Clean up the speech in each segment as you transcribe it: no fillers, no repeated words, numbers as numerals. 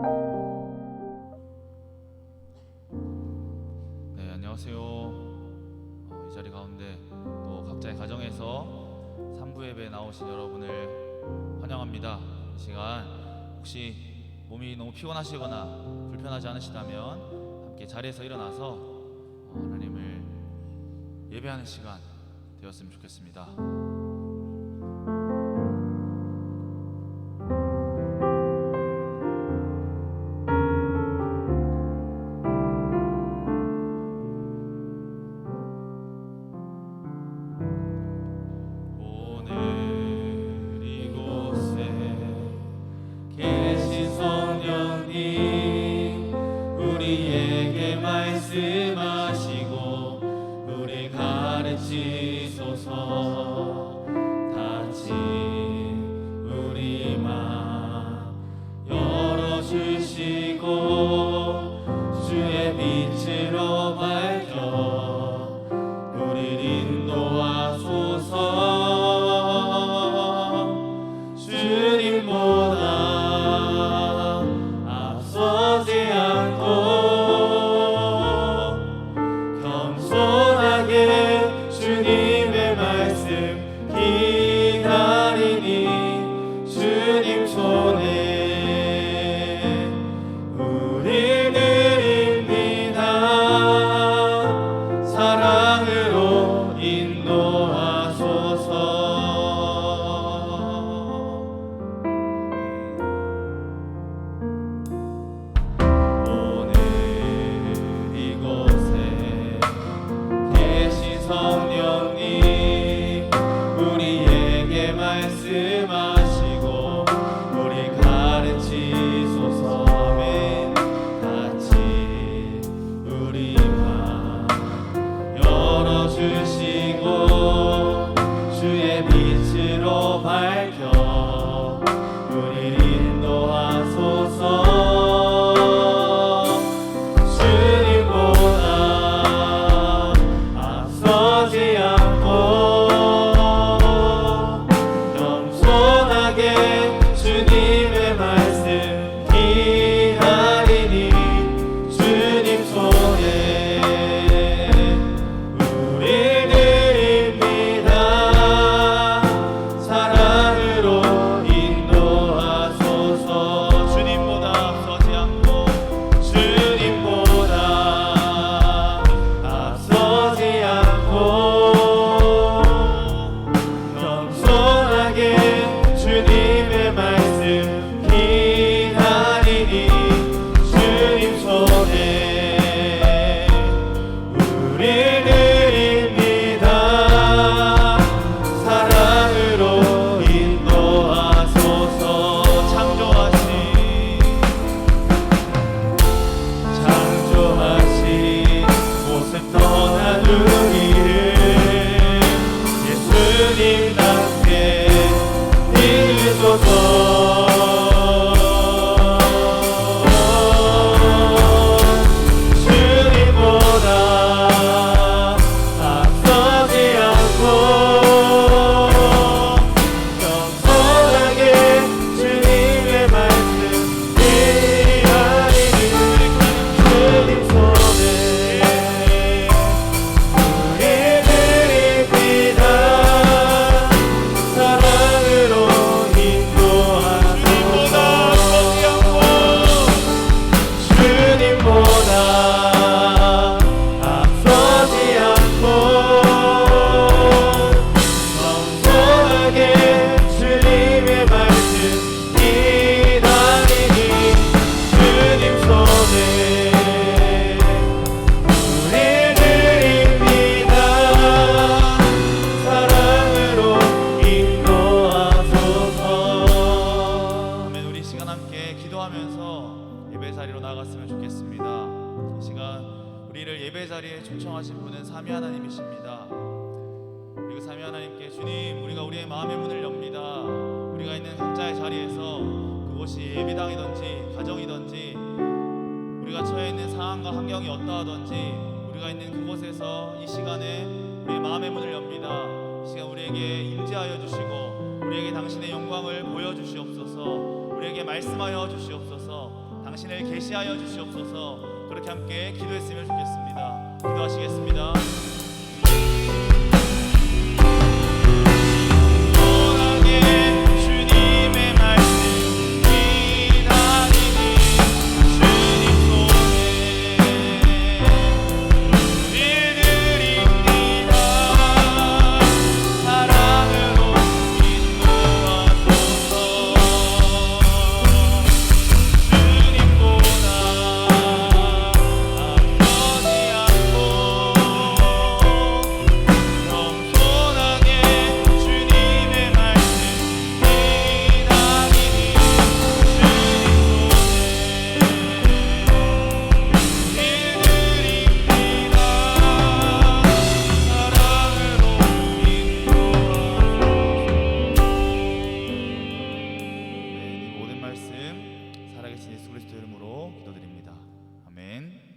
네, 안녕하세요. 이 자리 가운데 또 각자의 가정에서 3부 예배에 나오신 여러분을 환영합니다. 이 시간 혹시 몸이 너무 피곤하시거나 불편하지 않으시다면 함께 자리에서 일어나서 하나님을 예배하는 시간 되었으면 좋겠습니다. 초청하신 분은 삼위 하나님이십니다. 그리고 삼위 하나님께 주님, 우리가 우리의 마음의 문을 엽니다. 우리가 있는 각자의 자리에서 그곳이 예배당이든지 가정이든지 우리가 처해 있는 상황과 환경이 어떠하든지 우리가 있는 그곳에서 이 시간에 우리의 마음의 문을 엽니다. 이 시간 우리에게 임재하여 주시고 우리에게 당신의 영광을 보여주시옵소서. 우리에게 말씀하여 주시옵소서. 당신을 계시하여 주시옵소서. 그렇게 함께 기도했으면 좋겠습니다. 기도하시겠습니다. 살아계신 예수 그리스도 이름으로 기도드립니다. 아멘.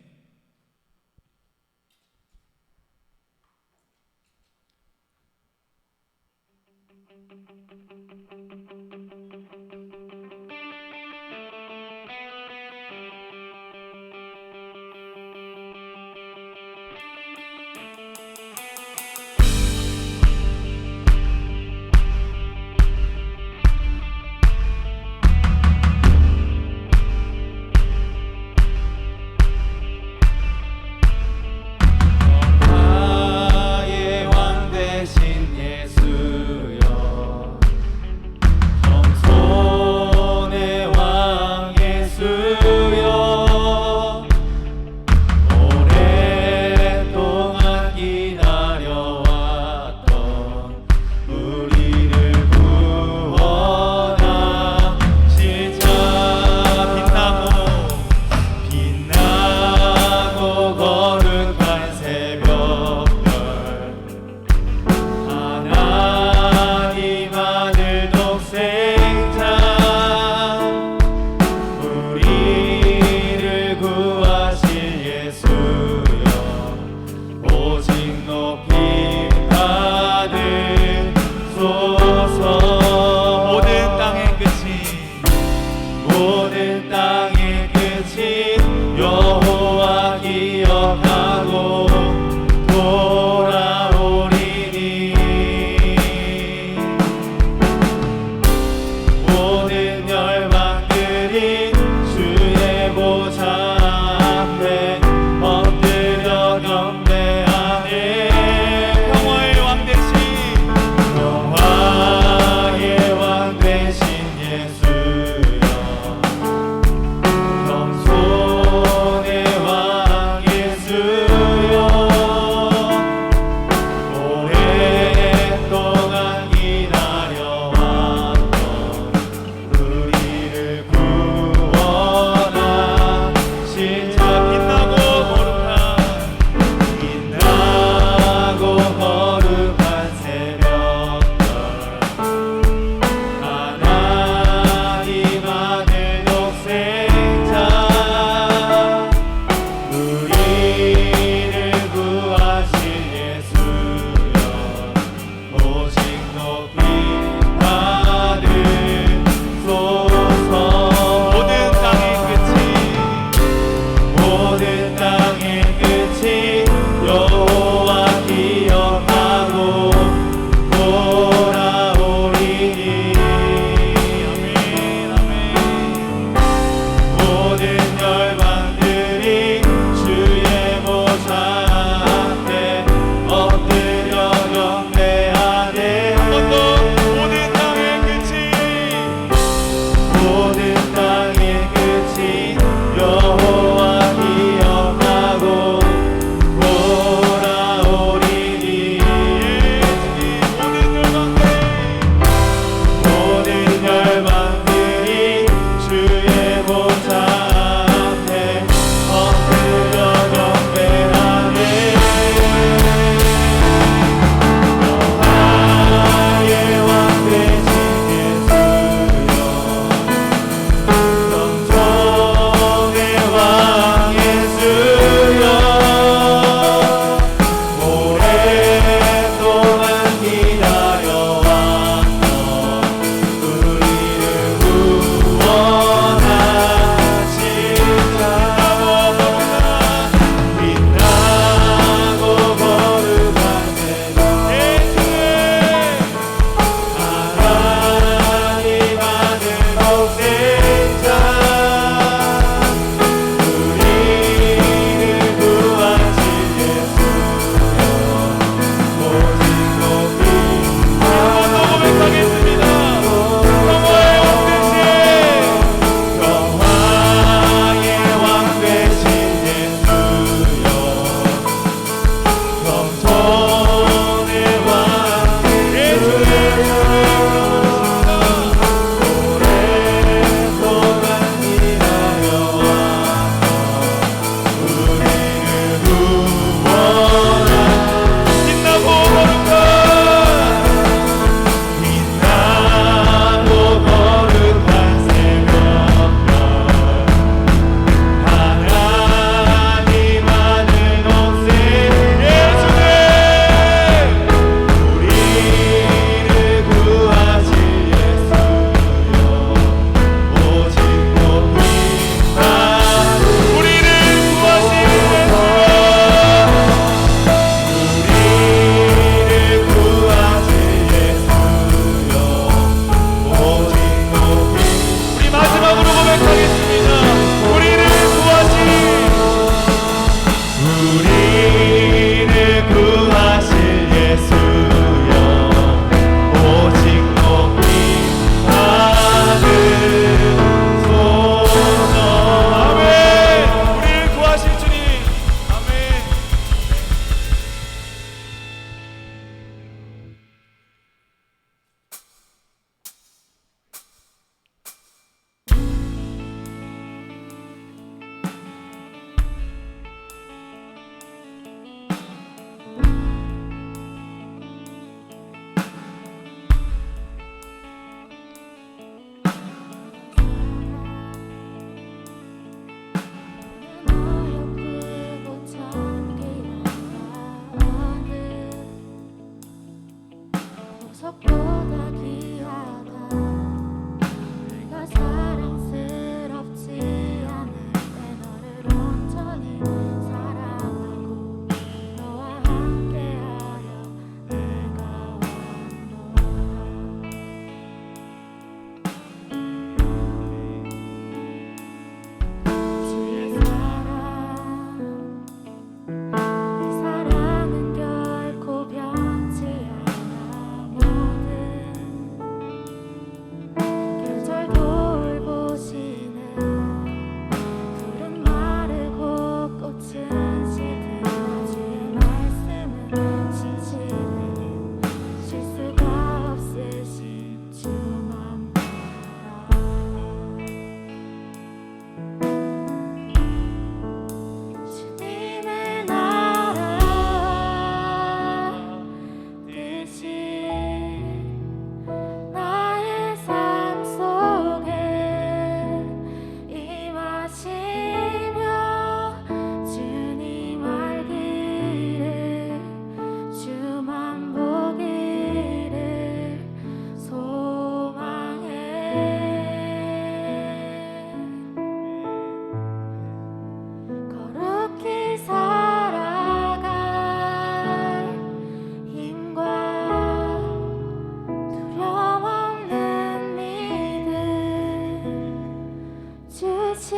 주신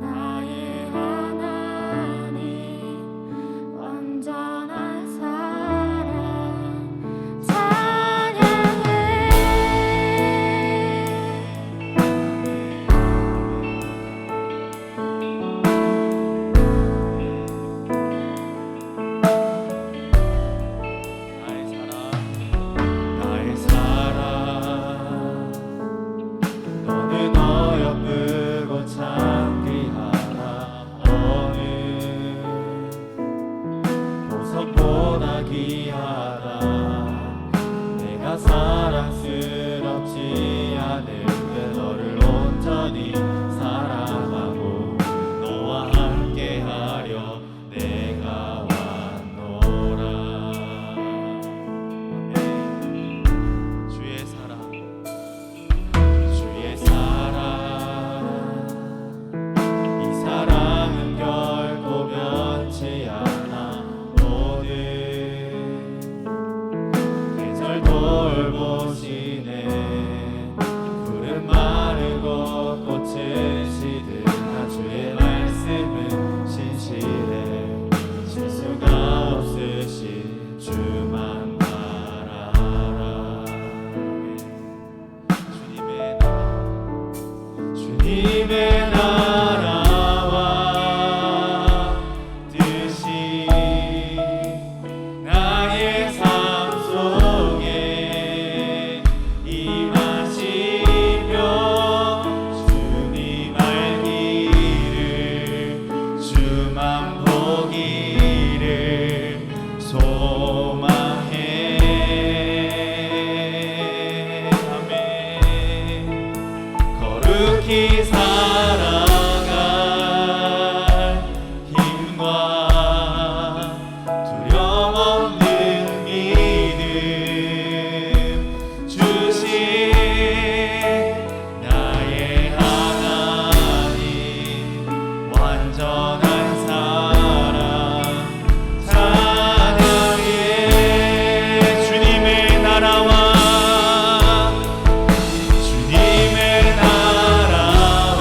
나의 하나님 완전한 사랑 찬양해. 나의 사랑 너는 어여쁘고 참 귀하다. 너는 보석보다 귀하다. 내가 사랑스럽지 않을 때 너를 온전히 사랑하고 너와 함께하려 내가 왔노라. 주의 사랑 이 사랑은 결코 변치 않아. 모든 계절 돌보시네. 푸른 마르고 꽃은 시드나 주의 말씀은 신실해. 실수가 없으신 주만 바라라. 주님의 나라와 뜻이 나의 삶 속에 임하시며 주님 알기를 주만 보기를 소망해. 아멘. 거룩히 살아갈 힘과 두려움 없는 믿음 주신 나의 하나님 완전한 사랑 찬양해. 주님의 나라와 주님의 나라와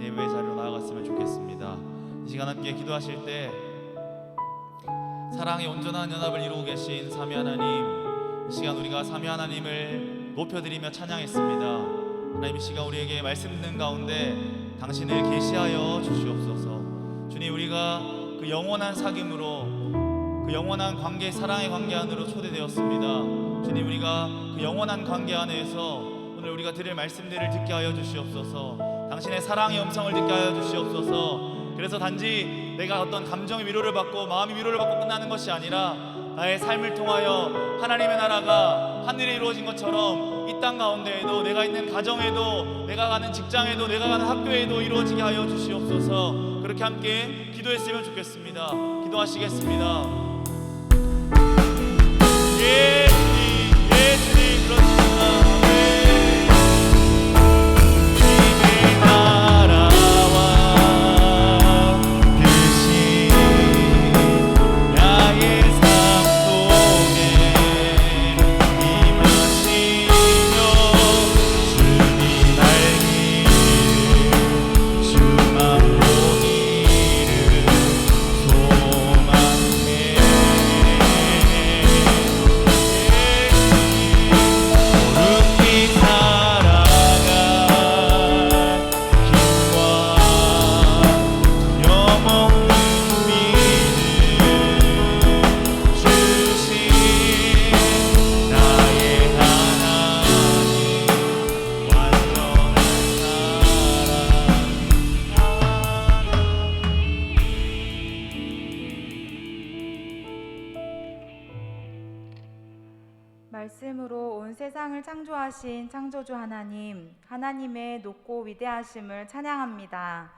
예배의 자리로 나아갔으면 좋겠습니다. 이 시간 함께 기도하실 때 사랑의 온전한 연합을 이루고 계신 삼위 하나님, 이 시간 우리가 삼위 하나님을 높여드리며 찬양했습니다. 하나님, 이 시간 우리에게 말씀 듣는 가운데 당신을 계시하여 주시옵소서. 주님, 우리가 그 영원한 사귐으로, 그 영원한 관계, 사랑의 관계 안으로 초대되었습니다. 주님, 우리가 그 영원한 관계 안에서 오늘 우리가 들을 말씀들을 듣게 하여 주시옵소서. 당신의 사랑의 음성을 듣게 하여 주시옵소서. 그래서 단지 내가 어떤 감정의 위로를 받고 마음의 위로를 받고 끝나는 것이 아니라 나의 삶을 통하여 하나님의 나라가 하늘에 이루어진 것처럼 이 땅 가운데에도, 내가 있는 가정에도, 내가 가는 직장에도, 내가 가는 학교에도 이루어지게 하여 주시옵소서. 그렇게 함께 기도했으면 좋겠습니다. 기도하시겠습니다. 예수님 그렇습니다. 말씀으로 온 세상을 창조하신 창조주 하나님, 하나님의 높고 위대하심을 찬양합니다.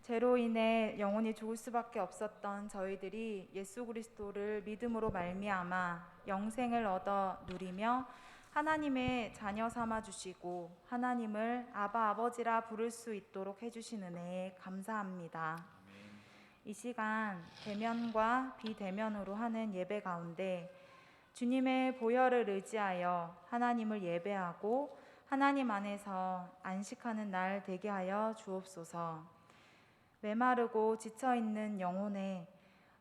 죄로 인해 영원히 죽을 수밖에 없었던 저희들이 예수 그리스도를 믿음으로 말미암아 영생을 얻어 누리며 하나님의 자녀 삼아 주시고 하나님을 아바 아버지라 부를 수 있도록 해주신 은혜에 감사합니다. 이 시간 대면과 비대면으로 하는 예배 가운데 주님의 보혈을 의지하여 하나님을 예배하고 하나님 안에서 안식하는 날 되게 하여 주옵소서. 메마르고 지쳐있는 영혼에,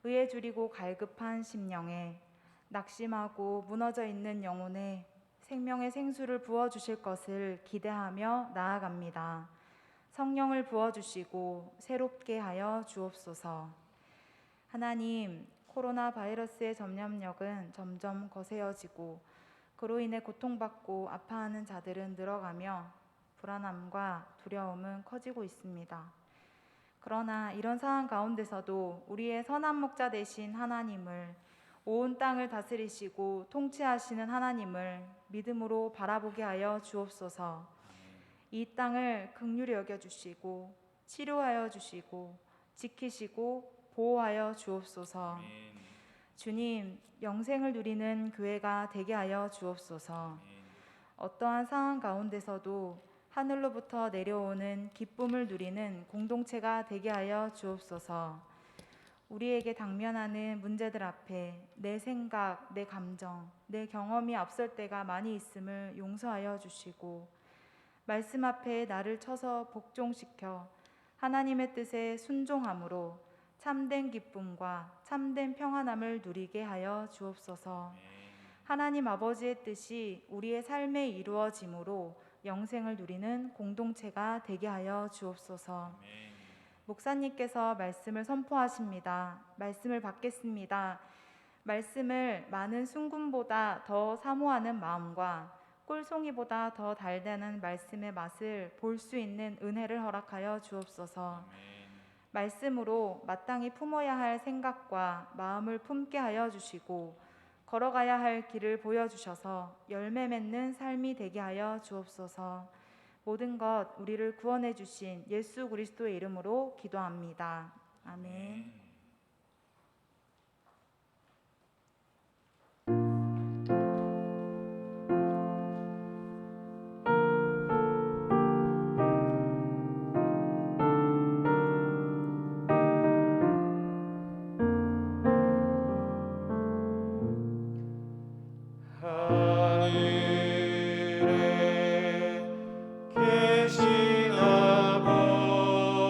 의에 줄이고 갈급한 심령에, 낙심하고 무너져 있는 영혼에 생명의 생수를 부어주실 것을 기대하며 나아갑니다. 성령을 부어주시고 새롭게 하여 주옵소서. 하나님, 코로나 바이러스의 전염력은 점점 거세어지고 그로 인해 고통받고 아파하는 자들은 늘어가며 불안함과 두려움은 커지고 있습니다. 그러나 이런 상황 가운데서도 우리의 선한 목자 되신 하나님을, 온 땅을 다스리시고 통치하시는 하나님을 믿음으로 바라보게 하여 주옵소서. 이 땅을 긍휼히 여겨주시고 치료하여 주시고 지키시고 보호하여 주옵소서. 주님, 영생을 누리는 교회가 되게 하여 주옵소서. 어떠한 상황 가운데서도 하늘로부터 내려오는 기쁨을 누리는 공동체가 되게 하여 주옵소서. 우리에게 당면하는 문제들 앞에 내 생각, 내 감정, 내 경험이 앞설 때가 많이 있음을 용서하여 주시고 말씀 앞에 나를 쳐서 복종시켜 하나님의 뜻에 순종함으로 참된 기쁨과 참된 평안함을 누리게 하여 주옵소서. 하나님 아버지의 뜻이 우리의 삶에 이루어짐으로 영생을 누리는 공동체가 되게 하여 주옵소서. 목사님께서 말씀을 선포하십니다. 말씀을 받겠습니다. 말씀을 많은 순금보다 더 사모하는 마음과 꿀송이보다 더 달다는 말씀의 맛을 볼 수 있는 은혜를 허락하여 주옵소서. 말씀으로 마땅히 품어야 할 생각과 마음을 품게 하여 주시고 걸어가야 할 길을 보여주셔서 열매 맺는 삶이 되게 하여 주옵소서. 모든 것 우리를 구원해 주신 예수 그리스도의 이름으로 기도합니다. 아멘. 계신 아버지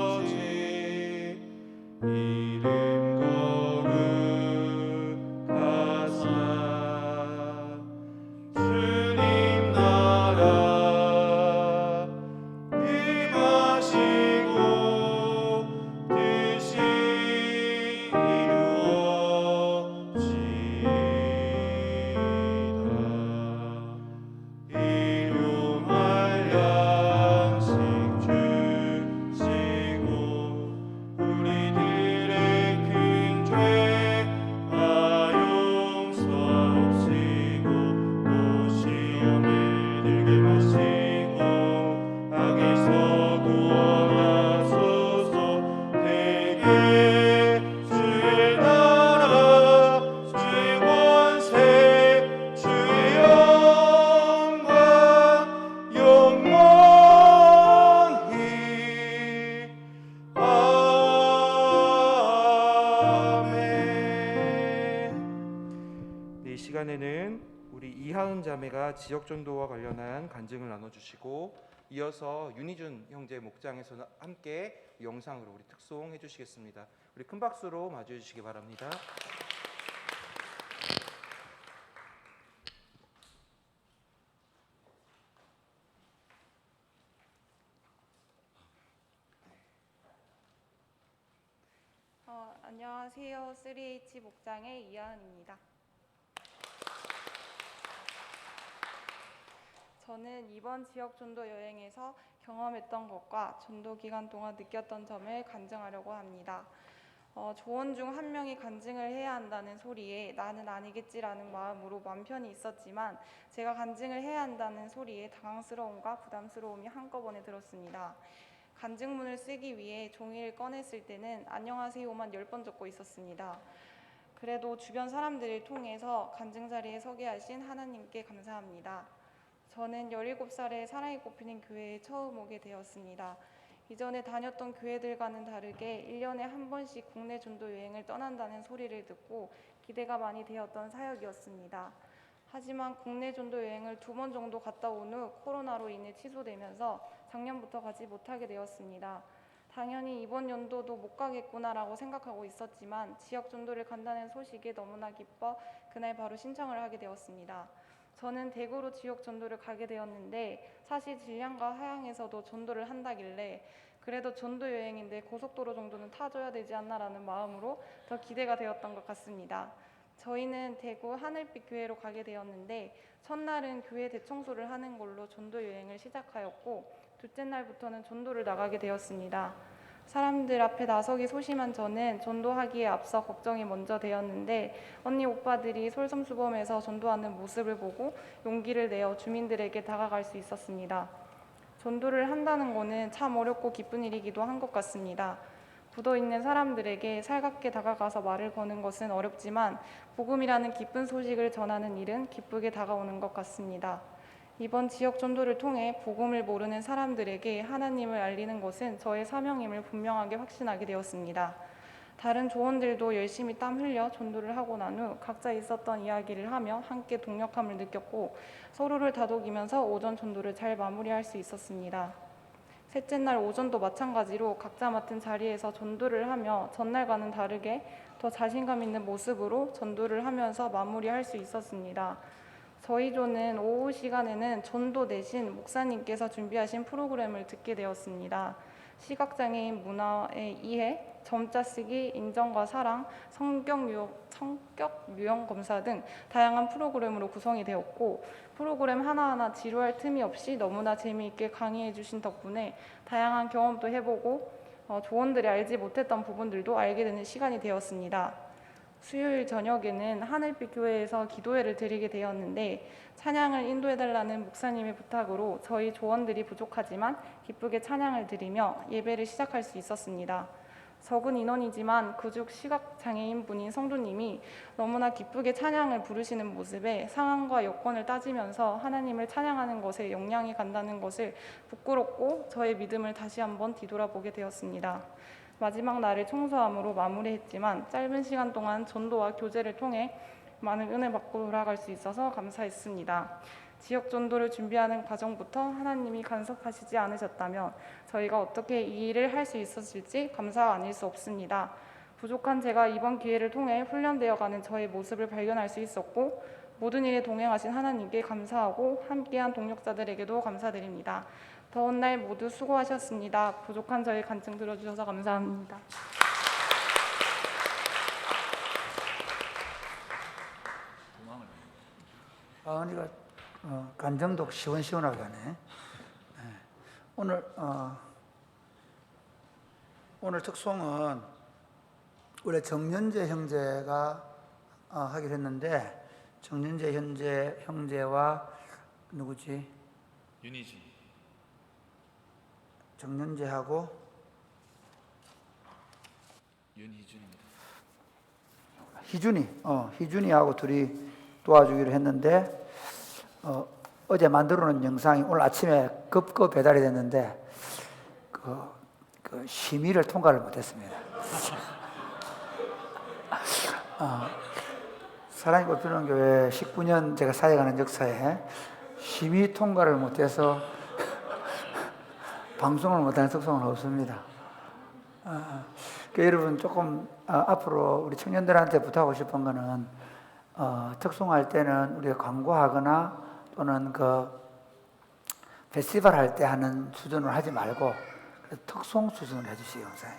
이번에는 우리 이하은 자매가 지역 전도와 관련한 간증을 나눠주시고 이어서 윤희준 형제 목장에서는 함께 영상으로 우리 특송해 주시겠습니다. 우리 큰 박수로 맞이해 주시기 바랍니다. 안녕하세요. 3H 목장의 이하은입니다. 저는 이번 지역 전도 여행에서 경험했던 것과 전도 기간 동안 느꼈던 점을 간증하려고 합니다. 조원 중 한 명이 간증을 해야 한다는 소리에 나는 아니겠지라는 마음으로 맘 편히 있었지만 제가 간증을 해야 한다는 소리에 당황스러움과 부담스러움이 한꺼번에 들었습니다. 간증문을 쓰기 위해 종이를 꺼냈을 때는 안녕하세요만 10번 적고 있었습니다. 그래도 주변 사람들을 통해서 간증 자리에 서게 하신 하나님께 감사합니다. 저는 17살에 사랑이 꼽히는 교회에 처음 오게 되었습니다. 이전에 다녔던 교회들과는 다르게 1년에 한 번씩 국내 전도 여행을 떠난다는 소리를 듣고 기대가 많이 되었던 사역이었습니다. 하지만 국내 전도 여행을 2번 정도 갔다 온 후 코로나로 인해 취소되면서 작년부터 가지 못하게 되었습니다. 당연히 이번 연도도 못 가겠구나라고 생각하고 있었지만 지역 전도를 간다는 소식에 너무나 기뻐 그날 바로 신청을 하게 되었습니다. 저는 대구로 지역 전도를 가게 되었는데 사실 진량과 하양에서도 전도를 한다길래 그래도 전도 여행인데 고속도로 정도는 타줘야 되지 않나라는 마음으로 더 기대가 되었던 것 같습니다. 저희는 대구 하늘빛 교회로 가게 되었는데 첫날은 교회 대청소를 하는 걸로 전도 여행을 시작하였고 둘째 날부터는 전도를 나가게 되었습니다. 사람들 앞에 나서기 소심한 저는 전도하기에 앞서 걱정이 먼저 되었는데 언니 오빠들이 솔선수범해서 전도하는 모습을 보고 용기를 내어 주민들에게 다가갈 수 있었습니다. 전도를 한다는 것은 참 어렵고 기쁜 일이기도 한 것 같습니다. 굳어있는 사람들에게 살갑게 다가가서 말을 거는 것은 어렵지만 복음이라는 기쁜 소식을 전하는 일은 기쁘게 다가오는 것 같습니다. 이번 지역 전도를 통해 복음을 모르는 사람들에게 하나님을 알리는 것은 저의 사명임을 분명하게 확신하게 되었습니다. 다른 조원들도 열심히 땀 흘려 전도를 하고 난 후 각자 있었던 이야기를 하며 함께 동력함을 느꼈고 서로를 다독이면서 오전 전도를 잘 마무리할 수 있었습니다. 셋째 날 오전도 마찬가지로 각자 맡은 자리에서 전도를 하며 전날과는 다르게 더 자신감 있는 모습으로 전도를 하면서 마무리할 수 있었습니다. 저희 조는 오후 시간에는 전도 대신 목사님께서 준비하신 프로그램을 듣게 되었습니다. 시각장애인 문화의 이해, 점자 쓰기, 인정과 사랑, 성격 유형 검사 등 다양한 프로그램으로 구성이 되었고 프로그램 하나하나 지루할 틈이 없이 너무나 재미있게 강의해 주신 덕분에 다양한 경험도 해보고 조원들이 알지 못했던 부분들도 알게 되는 시간이 되었습니다. 수요일 저녁에는 하늘빛 교회에서 기도회를 드리게 되었는데 찬양을 인도해달라는 목사님의 부탁으로 저희 조원들이 부족하지만 기쁘게 찬양을 드리며 예배를 시작할 수 있었습니다. 적은 인원이지만 그중 시각장애인 분인 성도님이 너무나 기쁘게 찬양을 부르시는 모습에 상황과 여건을 따지면서 하나님을 찬양하는 것에 영향이 간다는 것을 부끄럽고 저의 믿음을 다시 한번 뒤돌아보게 되었습니다. 마지막 날을 청소함으로 마무리했지만 짧은 시간 동안 전도와 교제를 통해 많은 은혜 받고 돌아갈 수 있어서 감사했습니다. 지역 전도를 준비하는 과정부터 하나님이 간섭하시지 않으셨다면 저희가 어떻게 이 일을 할 수 있었을지 감사가 아닐 수 없습니다. 부족한 제가 이번 기회를 통해 훈련되어가는 저의 모습을 발견할 수 있었고 모든 일에 동행하신 하나님께 감사하고 함께한 동력자들에게도 감사드립니다. 더운 날 모두 수고하셨습니다. 부족한 저의 간증 들어주셔서 감사합니다. 아은이가 간증도 시원시원하게 하네. 오늘 특송은 원래 정년재 형제가 하기로 했는데 정년재 형제와 누구지? 윤희준. 정년재하고 윤희준입니다. 희준이하고 둘이 도와주기로 했는데 어제 만들어 놓은 영상이 오늘 아침에 급급 배달이 됐는데 그 심의를 통과를 못했습니다. 사랑이 꽃피우는 교회 19년 제가 사역하는 역사에 심의 통과를 못해서 방송을 못하는 특성은 없습니다. 여러분 조금 앞으로 우리 청년들한테 부탁하고 싶은 거는 특송할 때는 우리가 광고하거나 또는 그 페스티벌 할 때 하는 수준으로 하지 말고 특송 수준으로 해주시기 바랍니다.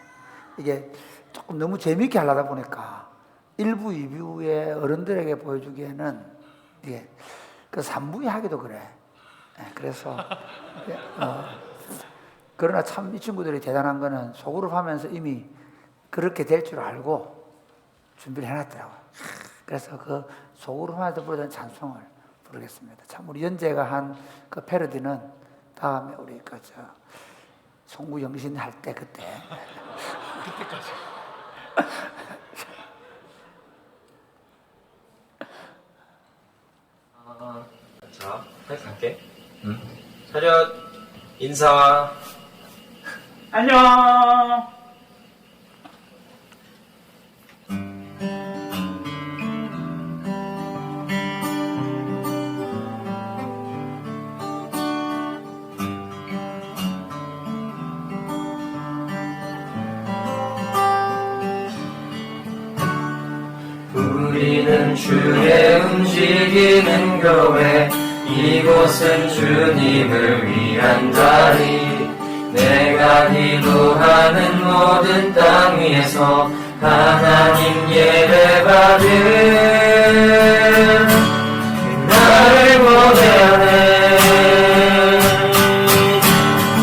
이게 조금 너무 재미있게 하려다 보니까 1부, 2부에 어른들에게 보여주기에는 이게 그 3부에 하기도 그래. 그래서 그러나 참 이 친구들이 대단한 거는 소그룹 하면서 이미 그렇게 될 줄 알고 준비를 해놨더라고요. 그래서 그 소그룹 하면서 부르던 찬송을 부르겠습니다. 참 우리 연재가 한 그 패러디는 다음에 우리 그저 송구 영신 할 때 그때 그때까지. 자, 할게. 차렷, 인사. 안녕. 우리는 주의 움직이는 교회, 이곳은 주님을 위한 자리. 내가 기도하는 모든 땅 위에서 하나님 예배받은 나를 보내네.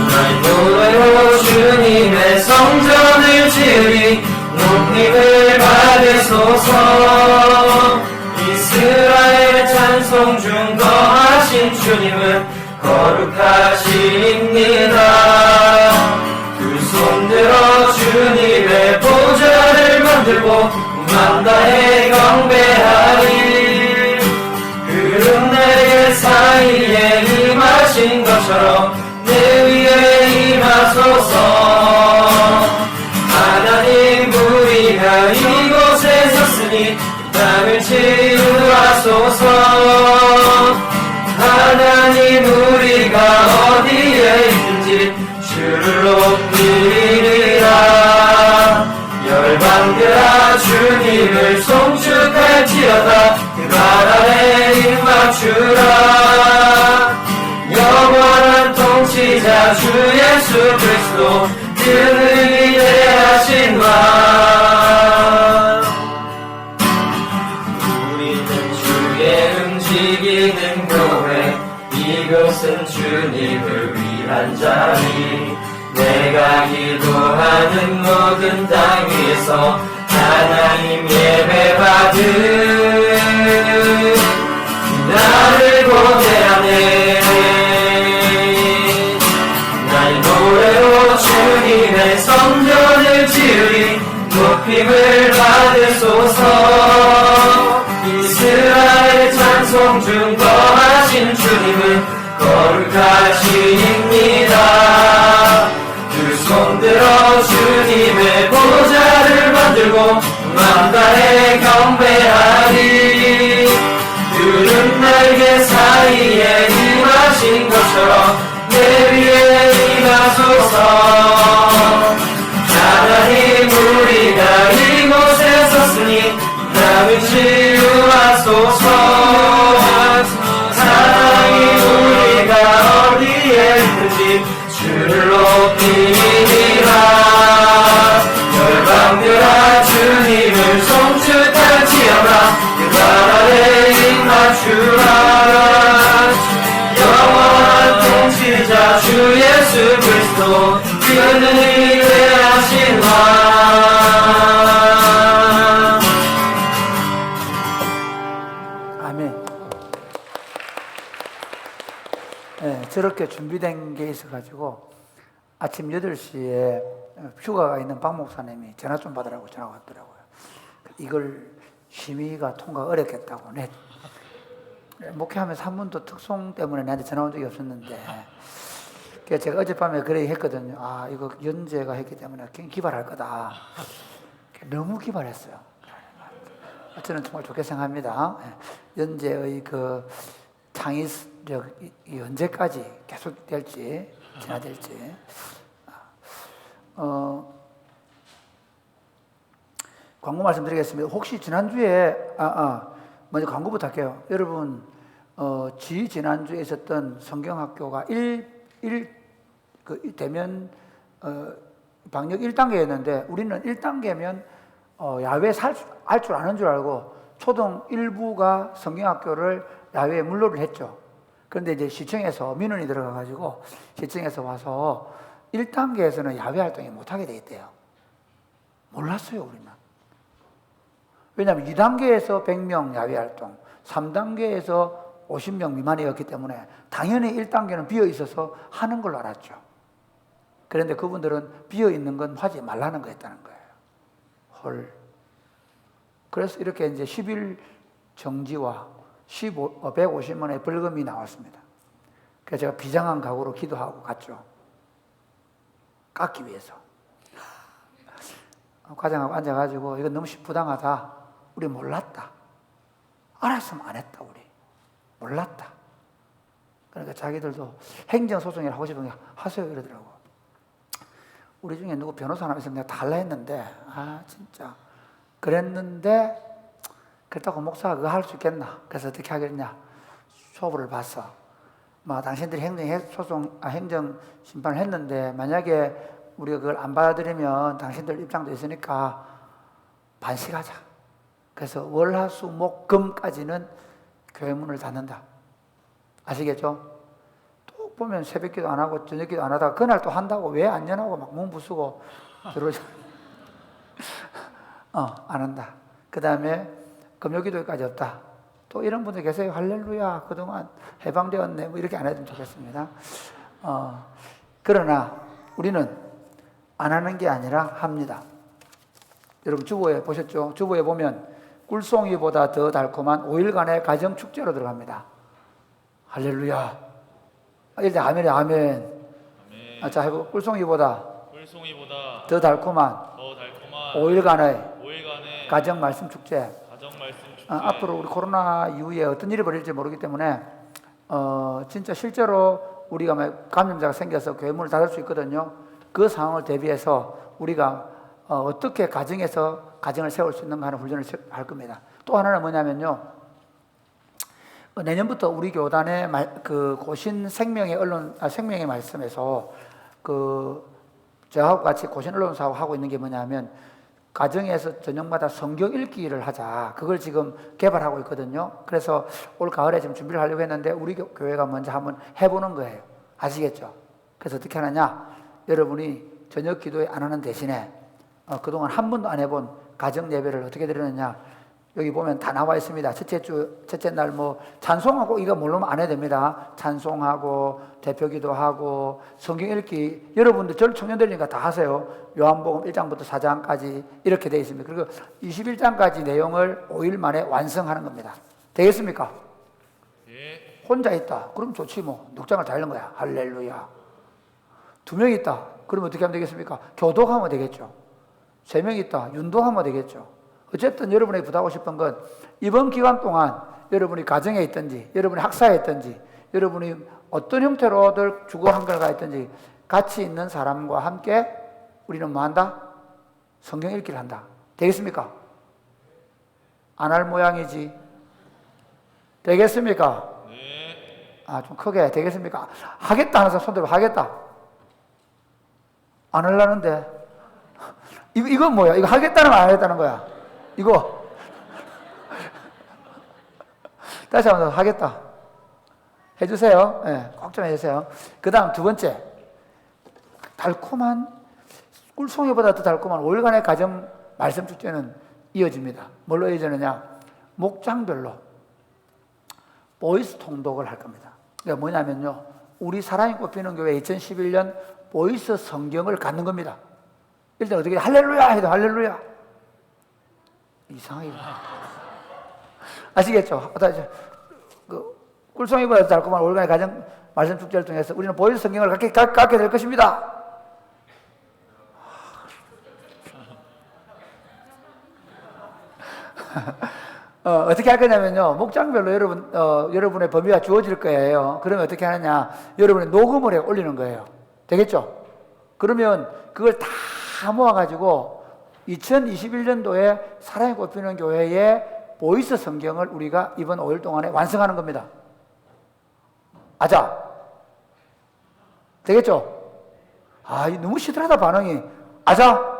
나의 노래로 주님의 성전을 지으리. 높임을 받으소서. 이스라엘 찬송 중 거하신 주님은 거룩하십니다. 두 손 들어 주님의 보좌를 만들고 만다해 경배하리. 구름 날개 사이에 임하신 것처럼 내 위에 임하소서. 하나님 우리가 이곳에 섰으니 땅을 치유하소서. 하나님 우리가 어디에 있든지 주를 높이리라. 열방들아 주님을 송축할지어다. 그 발 아래 입 맞추라. 영원한 통치자 주 예수 그리스도 그는 위대하신 왕. 우리는 주의 움직이는 교회, 이곳은 주님을 위한 자리. 내가 기도하는 모든 땅 위에서 하나님 예배받은 나를 보내하네. 나의 노래로 주님의 성전을 지으리. 높임을 받으소서. 이스라엘 찬송 중 거하신 주님은 거룩하십니다. 두 손 들어 주님의 보좌를 만들고 만다해 경배하리. 구름 날개 사이에 임하신 것처럼 내 위에 임하소서. 하나님 우리가 이곳에 섰으니 남을 치유하소서. 하나님 우리가 어디에 있든지 주를 높이리라. 열방들아 주님을 송축할지어다. 그 발 아래 입 맞추라. 영원한 통치자 주 예수 그리스도 그는 위대하신 왕. 아멘. 저렇게 준비된 게 있어가지고 아침 8시에 휴가가 있는 박 목사님이 전화 좀 받으라고 전화가 왔더라고요. 이걸 심의가 통과 어렵겠다고. 네. 목회하면서 한 번도 특송 때문에 나한테 전화 온 적이 없었는데, 그래서 제가 어젯밤에 그래 했거든요. 아, 이거 연재가 했기 때문에 굉장히 기발할 거다. 너무 기발했어요. 저는 정말 좋게 생각합니다. 연재의 그 창의력이 언제까지 계속될지 진화될지. 광고 말씀드리겠습니다. 혹시 지난주에 먼저 광고부터 할게요. 여러분 지난주에 있었던 성경학교가 대면 방역 1단계였는데 우리는 1단계면 야외에 할 줄 아는 줄 알고 초등 1부가 성경학교를 야외에 물로를 했죠. 그런데 이제 시청에서 민원이 들어가가지고 시청에서 와서 1단계에서는 야외 활동이 못하게 돼 있대요. 몰랐어요, 우리는. 왜냐하면 2단계에서 100명 야외 활동, 3단계에서 50명 미만이었기 때문에 당연히 1단계는 비어 있어서 하는 걸로 알았죠. 그런데 그분들은 비어 있는 건 하지 말라는 거였다는 거예요. 헐. 그래서 이렇게 이제 10일 정지와 150만 원의 벌금이 나왔습니다. 그래서 제가 비장한 각오로 기도하고 갔죠. 깎기 위해서. 과장하고 앉아가지고 이건 너무 부당하다. 우리 몰랐다. 알았으면 안 했다, 우리. 몰랐다. 그러니까 자기들도 행정소송이라 하고 싶은 게 하세요 이러더라고. 우리 중에 누구 변호사 하나 있으면 내가 다 할라 했는데 진짜 그랬는데 그렇다고 목사가 그거 할 수 있겠나? 그래서 어떻게 하겠냐? 초부를 봤어. 당신들이 행정 심판을 했는데 만약에 우리가 그걸 안 받아들이면 당신들 입장도 있으니까 반씩하자. 그래서 월화수목금까지는 교회 문을 닫는다. 아시겠죠? 또 보면 새벽기도 안 하고 저녁기도 안 하다가 그날 또 한다고 왜 안 연하고 막 몸 부수고 들어오죠. 안 한다. 그 다음에 금요기도까지 없다. 또 이런 분들 계세요. 할렐루야, 그동안 해방되었네. 이렇게 안 해도 좋겠습니다. 그러나 우리는 안 하는 게 아니라 합니다. 여러분 주보에 보셨죠? 주보에 보면 꿀송이보다 더 달콤한 5일간의 가정축제로 들어갑니다. 할렐루야. 이제 아멘이 아멘. 자, 해보. 꿀송이보다 더 달콤한 5일간의 가정 말씀 축제. 앞으로 우리 코로나 이후에 어떤 일이 벌일지 모르기 때문에 진짜 실제로 우리가 감염자가 생겨서 교회 문을 닫을 수 있거든요. 그 상황을 대비해서 우리가 어떻게 가정에서 가정을 세울 수 있는가 하는 훈련을 할 겁니다. 또 하나는 뭐냐면요. 내년부터 우리 교단의 그 고신 생명의 생명의 말씀에서 저하고 같이 고신 언론사하고 하고 있는 게 뭐냐면 가정에서 저녁마다 성경 읽기를 하자. 그걸 지금 개발하고 있거든요. 그래서 올 가을에 지금 준비를 하려고 했는데 우리 교회가 먼저 한번 해보는 거예요. 아시겠죠? 그래서 어떻게 하느냐? 여러분이 저녁 기도에 안 하는 대신에 그동안 한 번도 안 해본 가정 예배를 어떻게 드리느냐? 여기 보면 다 나와 있습니다. 첫째 날 찬송하고 이거 모르면 안 해야 됩니다. 찬송하고 대표기도하고 성경 읽기 여러분들 절 청년들이니까 다 하세요. 요한복음 1장부터 4장까지 이렇게 되어 있습니다. 그리고 21장까지 내용을 5일 만에 완성하는 겁니다. 되겠습니까? 예. 혼자 있다. 그럼 좋지 뭐. 늑장을 다 읽는 거야. 할렐루야. 2명 있다. 그러면 어떻게 하면 되겠습니까? 교독하면 되겠죠. 3명 있다. 윤도하면 되겠죠. 어쨌든 여러분에게 부탁하고 싶은 건 이번 기간 동안 여러분이 가정에 있든지 여러분이 학사에 있든지 여러분이 어떤 형태로들 주거 한글가 있든지 같이 있는 사람과 함께 우리는 뭐 한다? 성경 읽기를 한다. 되겠습니까? 안 할 모양이지. 되겠습니까? 네. 좀 크게 되겠습니까? 하겠다 하는 사람 손 들어. 하겠다. 안 하려는데. 이건 뭐야? 이거 하겠다는 거 안 하겠다는 거야? 이거 다시 한번 하겠다 해주세요. 네, 꼭 좀 해주세요. 그 다음 2번째 달콤한 꿀송이보다 더 달콤한 5일간의 가정 말씀 축제는 이어집니다. 뭘로 이어지느냐? 목장별로 보이스 통독을 할 겁니다. 그러니까 뭐냐면요, 우리 사랑이 꽃피는 교회 2011년 보이스 성경을 갖는 겁니다. 일단 어떻게 할렐루야 해도 할렐루야 이상하게 아시겠죠? 꿀송이보다 달콤한 올가의 가정 말씀 축제를 통해서 우리는 보이스 성경을 갖게 될 것입니다. 어떻게 할 거냐면요. 목장별로 여러분의 범위가 주어질 거예요. 그러면 어떻게 하느냐. 여러분이 녹음을 해 올리는 거예요. 되겠죠? 그러면 그걸 다 모아가지고 2021년도에 사랑이 꽃피는 교회의 보이스 성경을 우리가 이번 5일 동안에 완성하는 겁니다. 아자. 되겠죠? 너무 시들하다 반응이. 아자.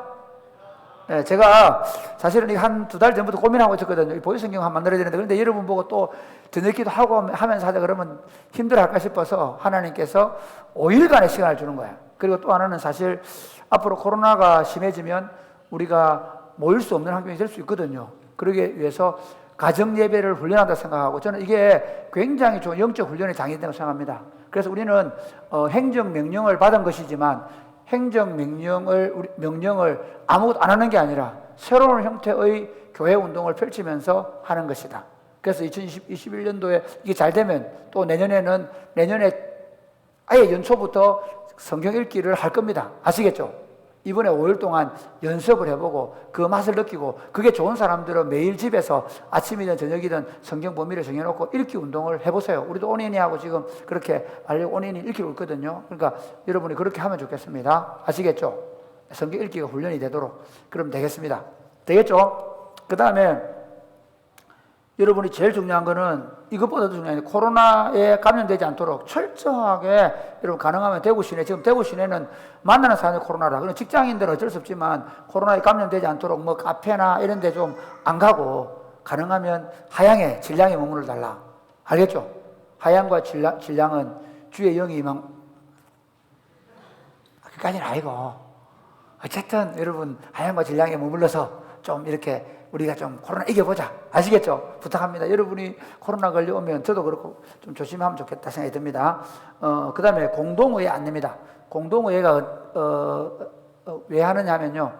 네, 제가 사실은 한 2달 전부터 고민하고 있었거든요. 보이스 성경 한번 만들어야 되는데, 그런데 여러분 보고 또 저녁기도 하고 하면서 하자 그러면 힘들어 할까 싶어서 하나님께서 5일간의 시간을 주는 거예요. 그리고 또 하나는 사실 앞으로 코로나가 심해지면 우리가 모일 수 없는 환경이 될 수 있거든요. 그러기 위해서 가정 예배를 훈련한다 생각하고, 저는 이게 굉장히 좋은 영적 훈련의 장이 된다고 생각합니다. 그래서 우리는 행정 명령을 받은 것이지만 행정 명령을 아무것도 안 하는 게 아니라 새로운 형태의 교회 운동을 펼치면서 하는 것이다. 그래서 2021년도에 이게 잘 되면 또 내년에 아예 연초부터 성경 읽기를 할 겁니다. 아시겠죠? 이번에 5일 동안 연습을 해보고 그 맛을 느끼고, 그게 좋은 사람들은 매일 집에서 아침이든 저녁이든 성경 범위를 정해놓고 읽기 운동을 해보세요. 우리도 온인이하고 지금 그렇게 알려고 온인이 읽기로 있거든요. 그러니까 여러분이 그렇게 하면 좋겠습니다. 아시겠죠? 성경 읽기가 훈련이 되도록. 그럼 되겠습니다. 되겠죠? 그 다음에 여러분이 제일 중요한 거는, 이것보다도 중요한 게 코로나에 감염되지 않도록 철저하게, 여러분 가능하면 대구 시내, 지금 대구 시내는 만나는 사람이 코로나라. 그럼 직장인들은 어쩔 수 없지만 코로나에 감염되지 않도록 뭐 카페나 이런 데 좀 안 가고 가능하면 하향에 질량에 머물러 달라. 알겠죠? 하향과 질량은 주의 영이 임한, 그까지는 아니고 어쨌든 여러분 하향과 질량에 머물러서 좀 이렇게 우리가 좀 코로나 이겨보자. 아시겠죠? 부탁합니다. 여러분이 코로나 걸려오면 저도 그렇고 좀 조심하면 좋겠다 생각이 듭니다. 그 다음에 공동의회 안 냅니다. 공동의회가 왜 하느냐면요.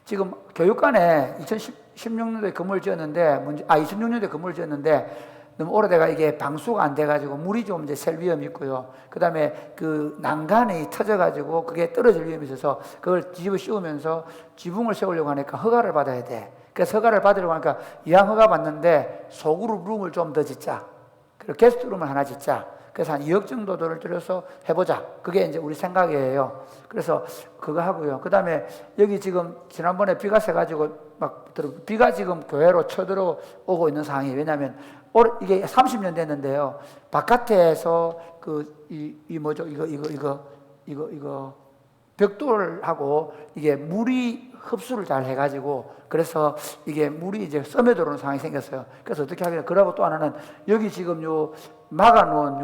지금 교육관에 2016년도에 건물을 지었는데, 26년도에 건물을 지었는데 너무 오래돼가 이게 방수가 안 돼가지고 물이 좀 이제 셀 위험이 있고요. 그 다음에 그 난간이 터져가지고 그게 떨어질 위험이 있어서 그걸 뒤집어 씌우면서 지붕을 세우려고 하니까 허가를 받아야 돼. 그래서 허가를 받으려고 하니까 이왕 허가 받는데 소그룹 룸을 좀 더 짓자. 그리고 게스트룸을 하나 짓자. 그래서 한 2억 정도 돈을 들여서 해보자. 그게 이제 우리 생각이에요. 그래서 그거 하고요. 그 다음에 여기 지금 지난번에 비가 새가지고 비가 지금 교회로 쳐들어오고 있는 상황이에요. 왜냐하면 이게 30년 됐는데요. 바깥에서 이거 벽돌하고 이게 물이 흡수를 잘 해가지고, 그래서 이게 물이 이제 썸에 들어오는 상황이 생겼어요. 그래서 어떻게 하겠냐. 그러고 또 하나는 여기 지금 막아놓은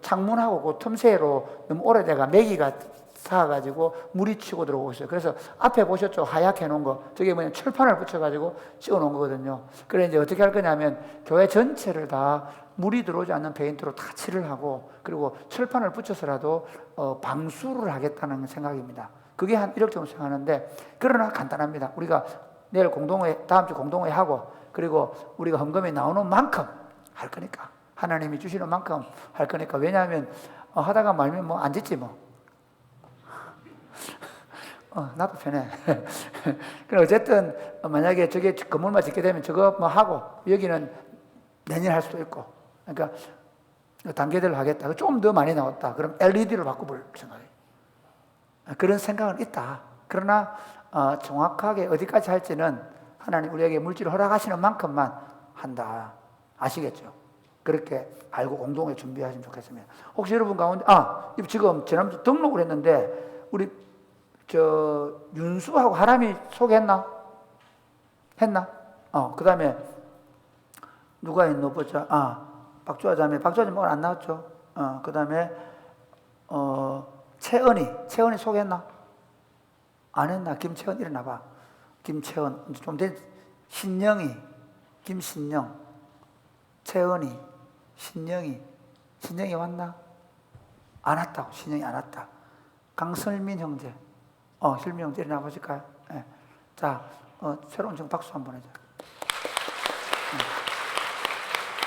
창문하고 그 틈새로 너무 오래돼가 매기가 쌓아가지고 물이 치고 들어오고 있어요. 그래서 앞에 보셨죠? 하얗게 놓은 거. 저게 뭐냐, 철판을 붙여가지고 찍어 놓은 거거든요. 그래 이제 어떻게 할 거냐면 교회 전체를 다 물이 들어오지 않는 페인트로 다 칠을 하고, 그리고 철판을 붙여서라도 방수를 하겠다는 생각입니다. 그게 한 1억 정도 생각하는데, 그러나 간단합니다. 우리가 내일 다음 주 공동회의 하고, 그리고 우리가 헌금이 나오는 만큼 할 거니까, 하나님이 주시는 만큼 할 거니까. 왜냐하면 하다가 말면 뭐 안 짓지 뭐. 나도 편해. 그럼 어쨌든 만약에 저게 건물만 짓게 되면 저거 뭐 하고, 여기는 내년 할 수도 있고, 그러니까 단계대로 하겠다. 좀 더 많이 나왔다. 그럼 LED로 바꿔볼 생각이에요. 그런 생각은 있다. 그러나 정확하게 어디까지 할지는 하나님 우리에게 물질을 허락하시는 만큼만 한다. 아시겠죠? 그렇게 알고 공동에 준비하시면 좋겠습니다. 혹시 여러분 가운데 지금 지난주 등록을 했는데 우리 윤수하고 하람이 소개했나? 했나? 그 다음에 누가 있노 보자. 박주아 자매 오늘 안 나왔죠? 그 다음에 채은이 소개했나? 안 했나? 김채은 일어나봐. 김채은 좀 된 신영이, 김신영, 채은이, 신영이 왔나? 안 왔다고. 신영이 안 왔다. 강설민 형제, 실민 형제 일어나 보실까요? 네. 자, 새로운 청 박수 한번 해줘.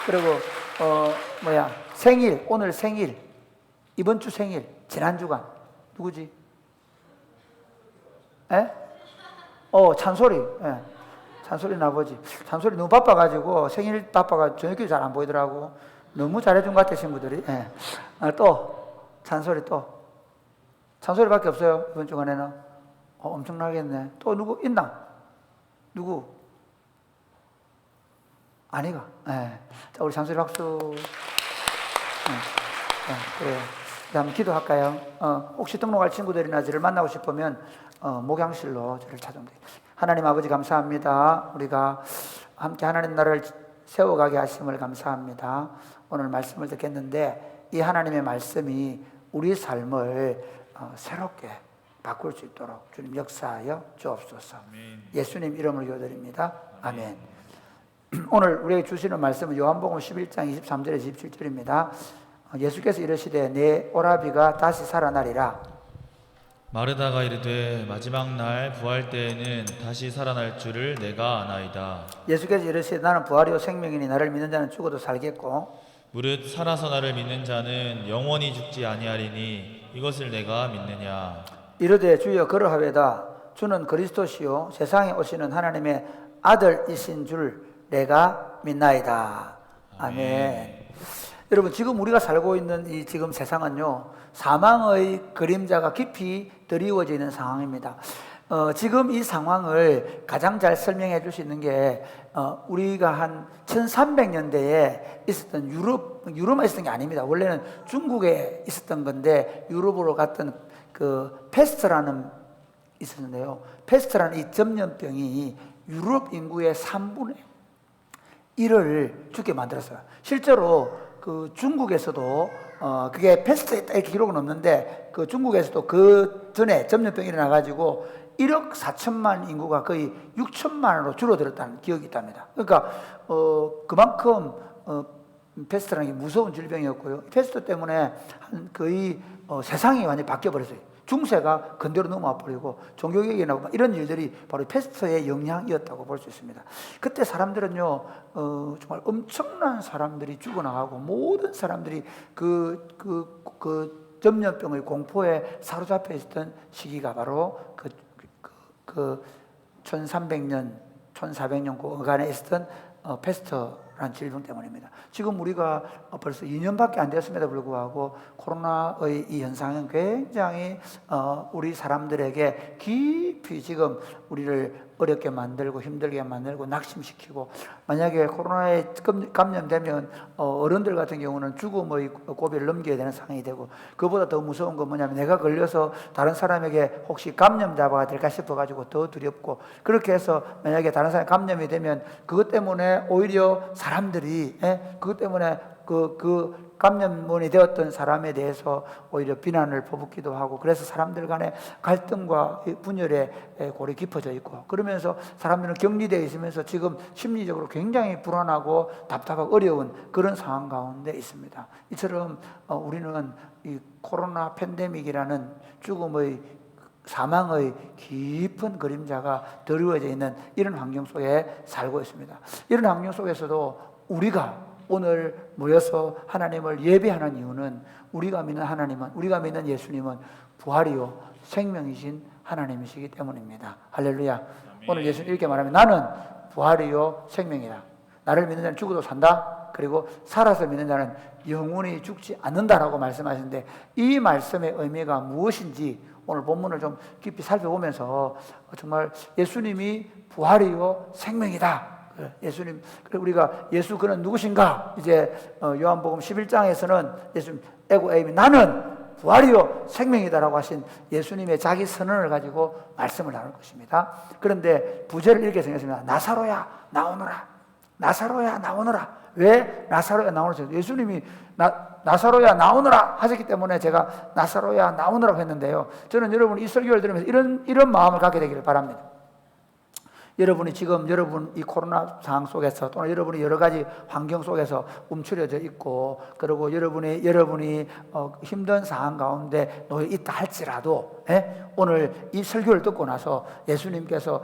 그리고 오늘 생일, 이번 주 생일, 지난주간 누구지? 예? 찬소리. 예. 잔소리 나보지. 잔소리 너무 바빠가지고 생일 바빠가 저녁에 잘 안 보이더라고. 너무 잘해준 것 같아 친구들이. 예. 또 잔소리 또 잔소리밖에 없어요 이번 주간에는. 엄청나겠네. 또 누구 있나? 누구? 아니가. 예. 자 우리 잔소리 박수. 그래요. 한번 기도할까요? 혹시 등록할 친구들이나 저를 만나고 싶으면 목양실로 저를 찾으면 돼요. 하나님 아버지 감사합니다. 우리가 함께 하나님 나라를 세워가게 하심을 감사합니다. 오늘 말씀을 듣겠는데 이 하나님의 말씀이 우리 삶을 새롭게 바꿀 수 있도록 주님 역사하여 주옵소서. 예수님 이름으로 기도드립니다. 아멘. 오늘 우리에게 주시는 말씀은 요한복음 11장 23절에서 27절입니다. 예수께서 이르시되 내 오라비가 다시 살아나리라. 마르다가 이르되 마지막 날 부활 때에는 다시 살아날 줄을 내가 아나이다. 예수께서 이르시되 나는 부활이요 생명이니 나를 믿는 자는 죽어도 살겠고 무릇 살아서 나를 믿는 자는 영원히 죽지 아니하리니 이것을 내가 믿느냐. 이르되 주여 그러하외다. 주는 그리스도시요 세상에 오시는 하나님의 아들이신 줄 내가 믿나이다. 아멘. 여러분 지금 우리가 살고 있는 이 지금 세상은요 사망의 그림자가 깊이 드리워져 있는 상황입니다. 지금 이 상황을 가장 잘 설명해 줄 수 있는 게 우리가 한 1300년대에 있었던 유럽에 있었던 게 아닙니다. 원래는 중국에 있었던 건데 유럽으로 갔던 그 페스트라는 있었는데요. 페스트라는 이 전염병이 유럽 인구의 3분의 1을 죽게 만들었어요. 실제로 그 중국에서도 그게 페스트에 이렇게 기록은 없는데 그 중국에서도 그 전에 전염병이 일어나가지고 1억 4천만 인구가 거의 6천만으로 줄어들었다는 기억이 있답니다. 그러니까 그만큼 페스트라는 게 무서운 질병이었고요. 페스트 때문에 거의 세상이 완전히 바뀌어버렸어요. 중세가 근대로 넘어와 버리고 종교개혁이 나고 이런 일들이 바로 페스트의 영향이었다고 볼 수 있습니다. 그때 사람들은요 정말 엄청난 사람들이 죽어나가고 모든 사람들이 그 전염병의 공포에 사로잡혀 있었던 시기가 바로 그 1300년, 1400년 그간에 있었던 페스트라는 질병 때문입니다. 지금 우리가 벌써 2년밖에 안 되었음에도 불구하고 코로나의 이 현상은 굉장히 우리 사람들에게 깊이 지금 우리를 어렵게 만들고 힘들게 만들고 낙심시키고, 만약에 코로나에 감염되면 어른들 같은 경우는 죽음의 고비를 넘겨야 되는 상황이 되고, 그보다 더 무서운 건 뭐냐면 내가 걸려서 다른 사람에게 혹시 감염자가 될까 싶어가지고 더 두렵고, 그렇게 해서 만약에 다른 사람이 감염이 되면 그것 때문에 오히려 사람들이 그것 때문에 그 감염원이 되었던 사람에 대해서 오히려 비난을 퍼붓기도 하고, 그래서 사람들 간의 갈등과 분열의 골이 깊어져 있고, 그러면서 사람들은 격리되어 있으면서 지금 심리적으로 굉장히 불안하고 답답하고 어려운 그런 상황 가운데 있습니다. 이처럼 우리는 이 코로나 팬데믹이라는 죽음의 사망의 깊은 그림자가 드리워져 있는 이런 환경 속에 살고 있습니다. 이런 환경 속에서도 우리가 오늘 모여서 하나님을 예배하는 이유는 우리가 믿는 하나님은, 우리가 믿는 예수님은 부활이요 생명이신 하나님이시기 때문입니다. 할렐루야. 아멘. 오늘 예수님 이렇게 말하면 나는 부활이요 생명이다. 나를 믿는 자는 죽어도 산다. 그리고 살아서 믿는 자는 영원히 죽지 않는다라고 말씀하시는데, 이 말씀의 의미가 무엇인지 오늘 본문을 좀 깊이 살펴보면서 정말 예수님이 부활이요 생명이다. 예수님, 우리가 예수 그는 누구신가? 이제 요한복음 11장에서는 예수님 에고에임이 나는 부활이요 생명이다라고 하신 예수님의 자기 선언을 가지고 말씀을 나눌 것입니다. 그런데 부제를 이렇게 생겼습니다. 나사로야 나오너라. 나사로야 나오너라. 왜 나사로야 나오느냐? 예수님이 나사로야 나오너라 하셨기 때문에 제가 나사로야 나오너라고 했는데요. 저는 여러분 이 설교를 들으면서 이런 마음을 갖게 되기를 바랍니다. 여러분이 지금 여러분 이 코로나 상황 속에서, 또는 여러분이 여러 가지 환경 속에서 움츠려져 있고, 그리고 여러분이 힘든 상황 가운데 놓여 있다 할지라도 오늘 이 설교를 듣고 나서 예수님께서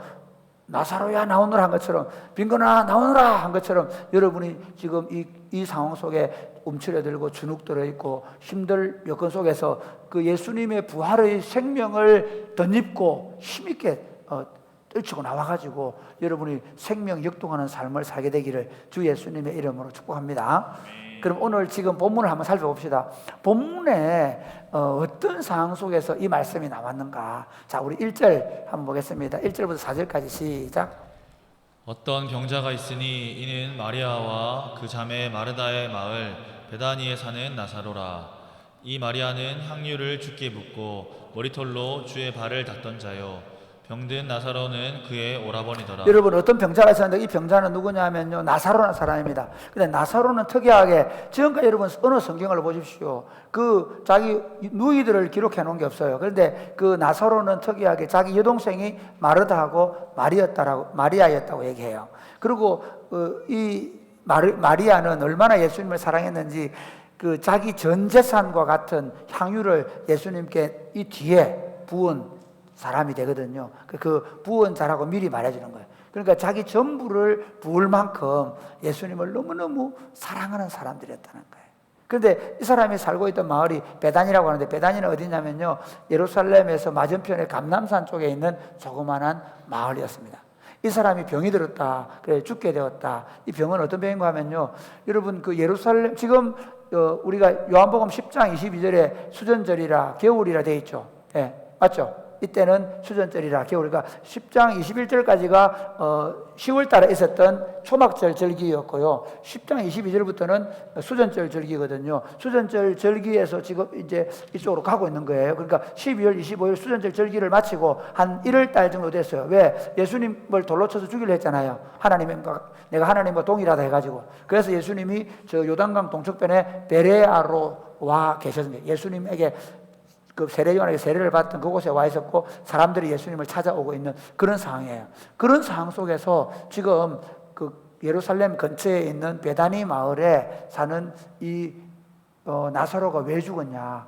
나사로야 나오너라 한 것처럼, 빈곤아 나오너라 한 것처럼 여러분이 지금 이 상황 속에 움츠려들고 주눅들어 있고 힘들 여건 속에서 그 예수님의 부활의 생명을 덧입고 힘있게 떨치고 나와가지고 여러분이 생명 역동하는 삶을 살게 되기를 주 예수님의 이름으로 축복합니다. 그럼 오늘 지금 본문을 한번 살펴봅시다. 본문에 어떤 상황 속에서 이 말씀이 나왔는가? 자, 우리 1절 한번 보겠습니다. 1절부터 4절까지 시작. 어떤 병자가 있으니 이는 마리아와 그 자매 마르다의 마을 베다니에 사는 나사로라. 이 마리아는 향유를 주께 붓고 머리털로 주의 발을 닦던 자요, 병든 나사로는 그의 오라버니더라. 여러분, 어떤 병자가 있었는데 이 병자는 누구냐면요, 나사로라는 사람입니다. 근데 나사로는 특이하게 지금까지 여러분 어느 성경을 보십시오, 그 자기 누이들을 기록해 놓은 게 없어요. 그런데 그 나사로는 특이하게 자기 여동생이 마르다하고 마리아였다고 얘기해요. 그리고 이 마리아는 얼마나 예수님을 사랑했는지 그 자기 전 재산과 같은 향유를 예수님께 이 뒤에 부은 사람이 되거든요. 그 부은 자라고 미리 말해주는 거예요. 그러니까 자기 전부를 부을 만큼 예수님을 너무너무 사랑하는 사람들이었다는 거예요. 그런데 이 사람이 살고 있던 마을이 베단이라고 하는데, 베단이는 어디냐면요, 예루살렘에서 맞은편에 감람산 쪽에 있는 조그마한 마을이었습니다. 이 사람이 병이 들었다, 그래 죽게 되었다. 이 병은 어떤 병인가 하면요, 여러분 그 예루살렘 지금 우리가 요한복음 10장 22절에 수전절이라 겨울이라 돼 있죠. 예, 맞죠? 이때는 수전절이라 겨울. 그러니까 10장 21절까지가 10월 달에 있었던 초막절 절기였고요. 10장 22절부터는 수전절 절기거든요. 수전절 절기에서 지금 이제 이쪽으로 가고 있는 거예요. 그러니까 12월 25일 수전절 절기를 마치고 한 1월 달 정도 됐어요. 왜? 예수님을 돌로 쳐서 죽이려 했잖아요. 내가 하나님과 동일하다 해가지고. 그래서 예수님이 저 요단강 동쪽변에 베레아로 와 계셨습니다. 예수님에게 그 세례요한에게 세례를 받던 그곳에 와 있었고, 사람들이 예수님을 찾아오고 있는 그런 상황이에요. 그런 상황 속에서 지금 그 예루살렘 근처에 있는 베다니 마을에 사는 이 나사로가 왜 죽었냐?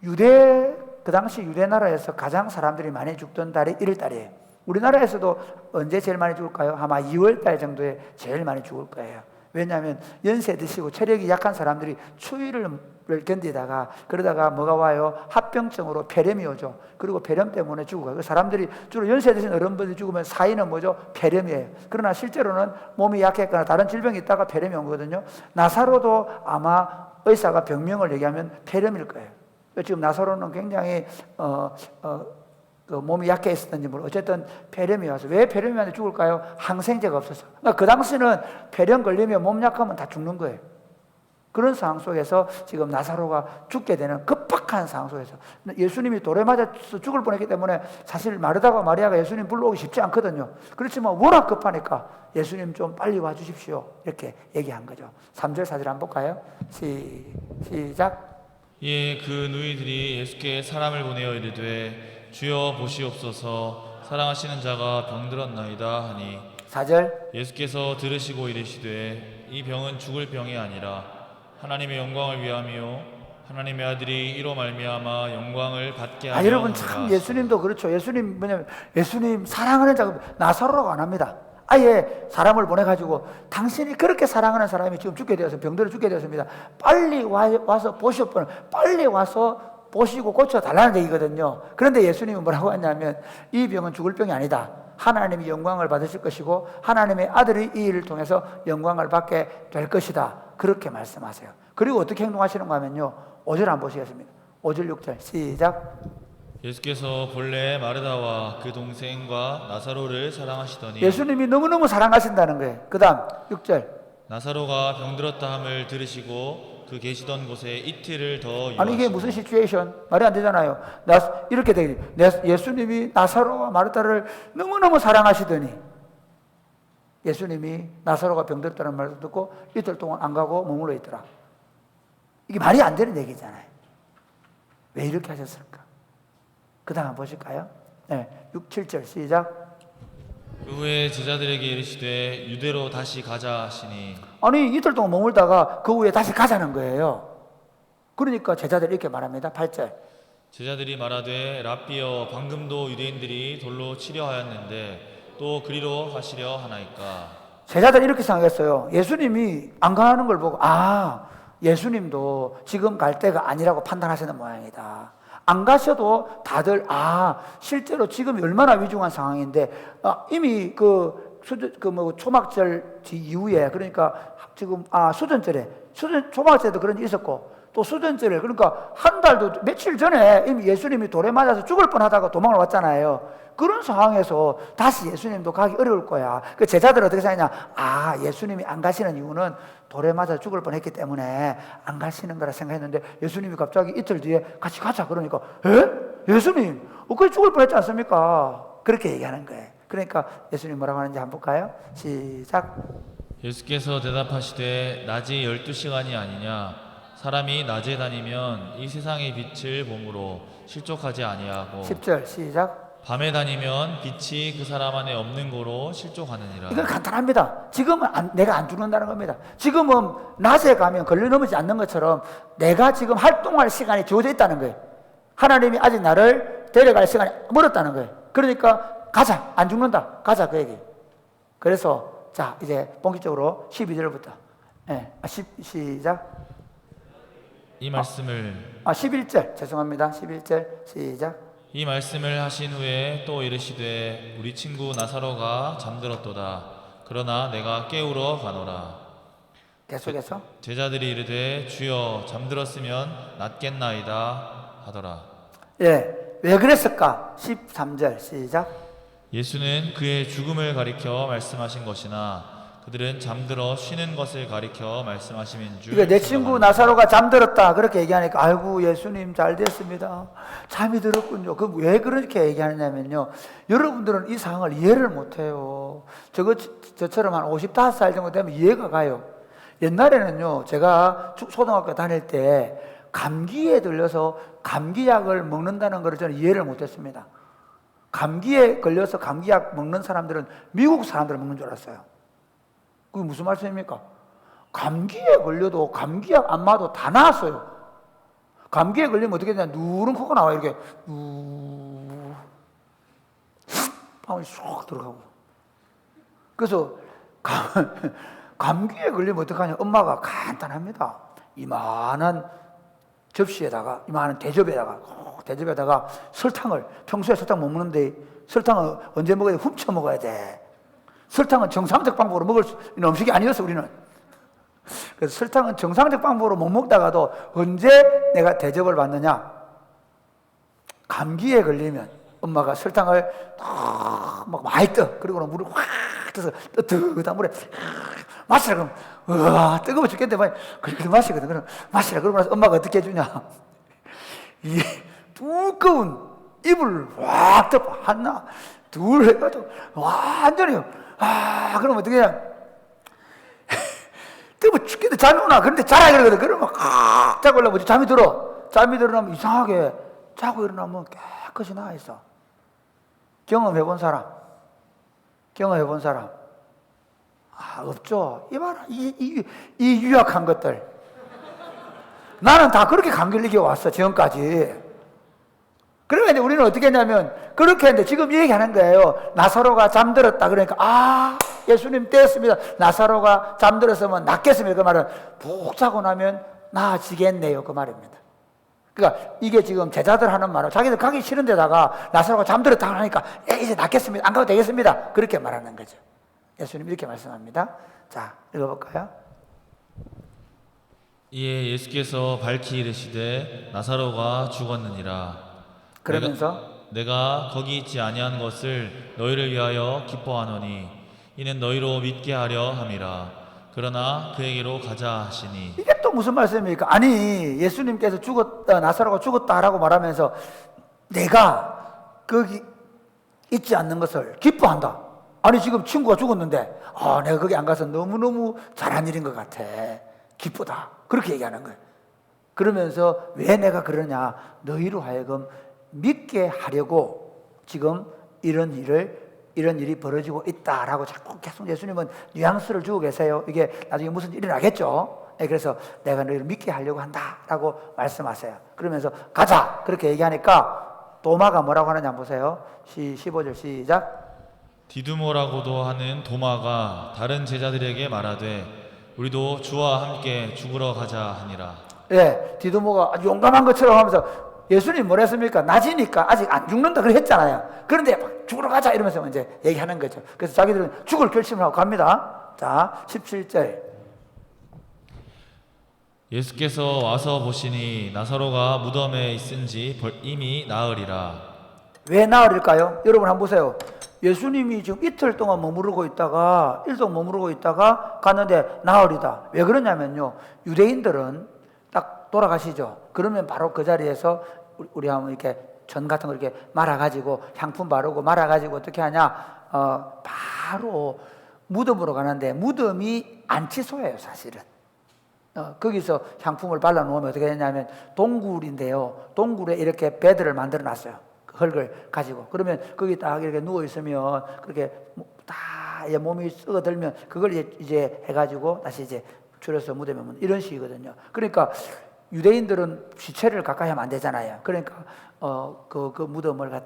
그 당시 유대 나라에서 가장 사람들이 많이 죽던 달이 1월 달이에요. 우리나라에서도 언제 제일 많이 죽을까요? 아마 2월 달 정도에 제일 많이 죽을 거예요. 왜냐하면 연세 드시고 체력이 약한 사람들이 추위를 견디다가 그러다가 뭐가 와요? 합병증으로 폐렴이 오죠. 그리고 폐렴 때문에 죽어요. 사람들이 주로 연세 드신 어른분들이 죽으면 사인은 뭐죠? 폐렴이에요. 그러나 실제로는 몸이 약했거나 다른 질병이 있다가 폐렴이 온 거거든요. 나사로도 아마 의사가 병명을 얘기하면 폐렴일 거예요. 지금 나사로는 굉장히 그 몸이 약해 있었던지 모르고 어쨌든 폐렴이 와서, 왜 폐렴이 왔는데 죽을까요? 항생제가 없어서. 그러니까 그 당시는 폐렴 걸리면 몸 약하면 다 죽는 거예요. 그런 상황 속에서 지금 나사로가 죽게 되는 급박한 상황 속에서 예수님이 돌에 맞아서 죽을 뻔했기 때문에 사실 마르다가 마리아가 예수님 불러오기 쉽지 않거든요. 그렇지만 워낙 급하니까 예수님 좀 빨리 와주십시오 이렇게 얘기한 거죠. 3절 4절 한번 볼까요? 시작. 이에 그 누이들이 예수께 사람을 보내어 이르되 주여 보시옵소서, 사랑하시는 자가 병들었나이다 하니, 4절. 예수께서 들으시고 이르시되 이 병은 죽을 병이 아니라 하나님의 영광을 위함이요 하나님의 아들이 이로 말미암아 영광을 받게 하려 여러분 참 예수님도 그렇죠. 예수님 뭐냐면 예수님 사랑하는 자가 나사로라고 안 합니다. 아예 사람을 보내가지고 당신이 그렇게 사랑하는 사람이 지금 죽게 되어서 병들어 죽게 되었습니다. 빨리 와서 보시옵소서, 빨리 와서 보시고 고쳐달라는 얘기거든요. 그런데 예수님은 뭐라고 하냐면 이 병은 죽을 병이 아니다. 하나님이 영광을 받으실 것이고 하나님의 아들이 이 일을 통해서 영광을 받게 될 것이다. 그렇게 말씀하세요. 그리고 어떻게 행동하시는가 하면요, 5절 한번 보시겠습니다. 5절 6절 시작. 예수께서 본래 마르다와 그 동생과 나사로를 사랑하시더니, 예수님이 너무너무 사랑하신다는 거예요. 그 다음 6절. 나사로가 병들었다 함을 들으시고 그 계시던 곳에 이틀을 더 유하시고. 아니 이게 무슨 시츄에이션? 말이 안 되잖아요. 이렇게 되기, 예수님이 나사로와 마르다를 너무너무 사랑하시더니 예수님이 나사로가 병들었다는 말도 듣고 이틀 동안 안 가고 머물러 있더라. 이게 말이 안 되는 얘기잖아요. 왜 이렇게 하셨을까? 그 다음 한번 보실까요? 네, 6, 7절 시작. 그 후에 제자들에게 이르시되 유대로 다시 가자 하시니, 아니 이틀 동안 머물다가 그 후에 다시 가자는 거예요. 그러니까 제자들이 이렇게 말합니다. 8절. 제자들이 말하되 랍비여, 방금도 유대인들이 돌로 치려 하였는데 또 그리로 하시려 하나이까. 제자들이 이렇게 생각했어요. 예수님이 안 가는 걸 보고 예수님도 지금 갈 때가 아니라고 판단하시는 모양이다. 안 가셔도 다들 실제로 지금 얼마나 위중한 상황인데 이미 그 초막절 이후에 그러니까 지금 수전절에 초막절에도 그런 일이 있었고 또 수전절에 그러니까 한 달도 며칠 전에 이미 예수님이 돌에 맞아서 죽을 뻔하다가 도망을 왔잖아요. 그런 상황에서 다시 예수님도 가기 어려울 거야. 그 제자들은 어떻게 생각하냐? 예수님이 안 가시는 이유는 돌에 맞아 죽을 뻔했기 때문에 안 가시는 거라 생각했는데 예수님이 갑자기 이틀 뒤에 같이 가자 그러니까 예수님 엊그제 죽을 뻔했지 않습니까? 그렇게 얘기하는 거예요. 그러니까 예수님 뭐라고 하는지 한번 볼까요? 시작. 예수께서 대답하시되 낮이 12시간이 아니냐 사람이 낮에 다니면 이 세상의 빛을 몸으로 실족하지 아니하고 10절 시작. 밤에 다니면 빛이 그 사람 안에 없는 거로 실족하느니라. 이건 간단합니다. 지금은 내가 안 죽는다는 겁니다. 지금은 낮에 가면 걸려 넘어지지 않는 것처럼 내가 지금 활동할 시간이 주어져 있다는 거예요. 하나님이 아직 나를 데려갈 시간이 멀었다는 거예요. 그러니까 가자, 안 죽는다, 가자 그 얘기. 그래서 자 이제 본격적으로 12절부터 시작. 이 말씀을 11절 죄송합니다. 11절 시작. 이 말씀을 하신 후에 또 이르시되 우리 친구 나사로가 잠들었도다. 그러나 내가 깨우러 가노라. 계속해서 제자들이 이르되 주여 잠들었으면 낫겠나이다 하더라. 왜 그랬을까? 13절 시작. 예수는 그의 죽음을 가리켜 말씀하신 것이나 그들은 잠들어 쉬는 것을 가리켜 말씀하심인 줄. 그러니까 내 친구 나사로가 잠들었다 그렇게 얘기하니까 아이고 예수님 잘 됐습니다. 잠이 들었군요. 그 왜 그렇게 얘기하느냐면요. 여러분들은 이 상황을 이해를 못해요. 저처럼 한 55살 정도 되면 이해가 가요. 옛날에는요. 제가 초등학교 다닐 때 감기에 들려서 감기약을 먹는다는 것을 저는 이해를 못했습니다. 감기에 걸려서 감기약 먹는 사람들은 미국 사람들 먹는 줄 알았어요. 그게 무슨 말씀입니까? 감기에 걸려도 감기약 안 맞아도 다 나았어요. 감기에 걸리면 어떻게 되냐? 누런 코가 나와요. 이렇게 밤이 쏙 들어가고. 그래서 감기에 걸리면 어떡하냐? 엄마가 간단합니다. 이만한 접시에다가 이만한 대접에다가 설탕을 평소에 설탕 못 먹는데 설탕을 언제 먹어야 돼? 훔쳐 먹어야 돼. 설탕은 정상적 방법으로 먹을 수 있는 음식이 아니었어 우리는. 그래서 설탕은 정상적 방법으로 못 먹다가도 언제 내가 대접을 받느냐? 감기에 걸리면 엄마가 설탕을 막 많이 떠. 그리고 물을 확 떠서 뜨뜻한 물에 마시라 그러면 우와 뜨거워 죽겠는데 그렇게 마시거든. 그럼 마시라 그러고 나서 엄마가 어떻게 해주냐? 이 두꺼운 입을 확 덮어 하나 둘 해가지고 완전히요. 그럼 어떻게 해야? 뜨거 죽겠는데 잠이 오나? 그런데 자라 그러거든. 그러면 꽉 자고 올라오면 잠이 들어. 잠이 들어나면 이상하게 자고 일어나면 깨끗이 나와 있어. 경험해본 사람? 없죠. 이 유약한 것들. 나는 다 그렇게 감기를 이겨왔어, 지금까지. 그러면 이제 우리는 어떻게 했냐면, 그렇게 했는데 지금 얘기하는 거예요. 나사로가 잠들었다. 그러니까, 예수님 떼었습니다. 나사로가 잠들었으면 낫겠습니다. 그 말은 푹 자고 나면 나아지겠네요. 그 말입니다. 그러니까 이게 지금 제자들 하는 말은 자기들 가기 싫은 데다가 나사로가 잠들었다 하니까 이제 낫겠습니다. 안 가도 되겠습니다. 그렇게 말하는 거죠. 예수님 이렇게 말씀합니다. 자, 읽어볼까요? 이에 예수께서 밝히 이르시되 나사로가 죽었느니라. 그러면서 내가 거기 있지 아니한 것을 너희를 위하여 기뻐하노니 이는 너희로 믿게 하려 함이라. 그러나 그에게로 가자 하시니. 이게 또 무슨 말씀입니까? 아니 예수님께서 죽었다 나사로가 죽었다라고 말하면서 내가 거기 있지 않는 것을 기뻐한다. 아니 지금 친구가 죽었는데 내가 거기 안 가서 너무너무 잘한 일인 것 같아. 기쁘다. 그렇게 얘기하는 거예요. 그러면서 왜 내가 그러냐? 너희로 하여금 믿게 하려고 지금 이런 일이 벌어지고 있다라고 자꾸 계속 예수님은 뉘앙스를 주고 계세요. 이게 나중에 무슨 일이 나겠죠. 그래서 내가 너희를 믿게 하려고 한다라고 말씀하세요. 그러면서 가자 그렇게 얘기하니까 도마가 뭐라고 하느냐 보세요. 15절 시작. 디두모라고도 하는 도마가 다른 제자들에게 말하되 우리도 주와 함께 죽으러 가자 하니라. 디두모가 아주 용감한 것처럼 하면서 예수님 뭐라 했습니까? 낮이니까 아직 안 죽는다 그래 했잖아요. 그런데 막 죽으러 가자 이러면서 이제 얘기하는 거죠. 그래서 자기들은 죽을 결심을 하고 갑니다. 자, 17절. 예수께서 와서 보시니 나사로가 무덤에 있은지 이미 나으리라. 왜 나으릴까요? 여러분 한번 보세요. 예수님이 지금 이틀 동안 머무르고 있다가 일동 머무르고 있다가 갔는데 나으리다. 왜 그러냐면요. 유대인들은 딱 돌아가시죠. 그러면 바로 그 자리에서 우리 하면 이렇게 전 같은 거 이렇게 말아가지고 향품 바르고 말아가지고 어떻게 하냐? 바로 무덤으로 가는데 무덤이 안치소예요, 사실은. 거기서 향품을 발라놓으면 어떻게 되냐면 동굴인데요. 동굴에 이렇게 베드를 만들어 놨어요. 그 흙을 가지고. 그러면 거기 딱 이렇게 누워있으면 그렇게 다 몸이 썩어들면 그걸 이제 해가지고 다시 이제 줄여서 무덤에 묻는 이런 식이거든요. 그러니까 유대인들은 시체를 가까이 하면 안 되잖아요. 그러니까 그 무덤을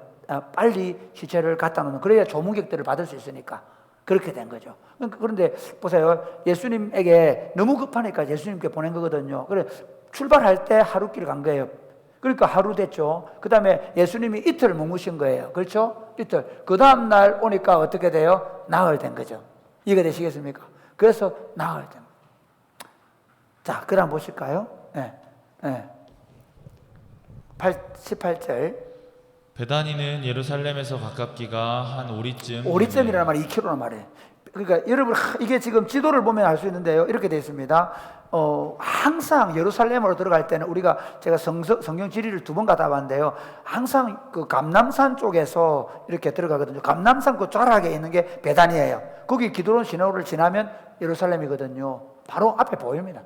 빨리 시체를 갖다 놓는, 그래야 조문객들을 받을 수 있으니까 그렇게 된 거죠. 그런데 보세요. 예수님에게 너무 급하니까 예수님께 보낸 거거든요. 그래 출발할 때 하루길 간 거예요. 그러니까 하루 됐죠. 그 다음에 예수님이 이틀 머무신 거예요. 그렇죠? 이틀. 그 다음 날 오니까 어떻게 돼요? 나흘 된 거죠. 이해가 되시겠습니까? 그래서 나흘 된 거예요. 자, 그 다음 보실까요? 네. 네. 18절. 베다니는 예루살렘에서 가깝기가 한 오리쯤. 오리쯤이라는 말이 2km란 말이에요. 그러니까 여러분 이게 지금 지도를 보면 알 수 있는데요. 이렇게 되어 있습니다. 항상 예루살렘으로 들어갈 때는 제가 성경 지리를 2번 갔다 왔는데요. 항상 그 감람산 쪽에서 이렇게 들어가거든요. 감람산 그 좌락에 있는 게 베단이에요. 거기 기드론 시내로를 지나면 예루살렘이거든요. 바로 앞에 보입니다.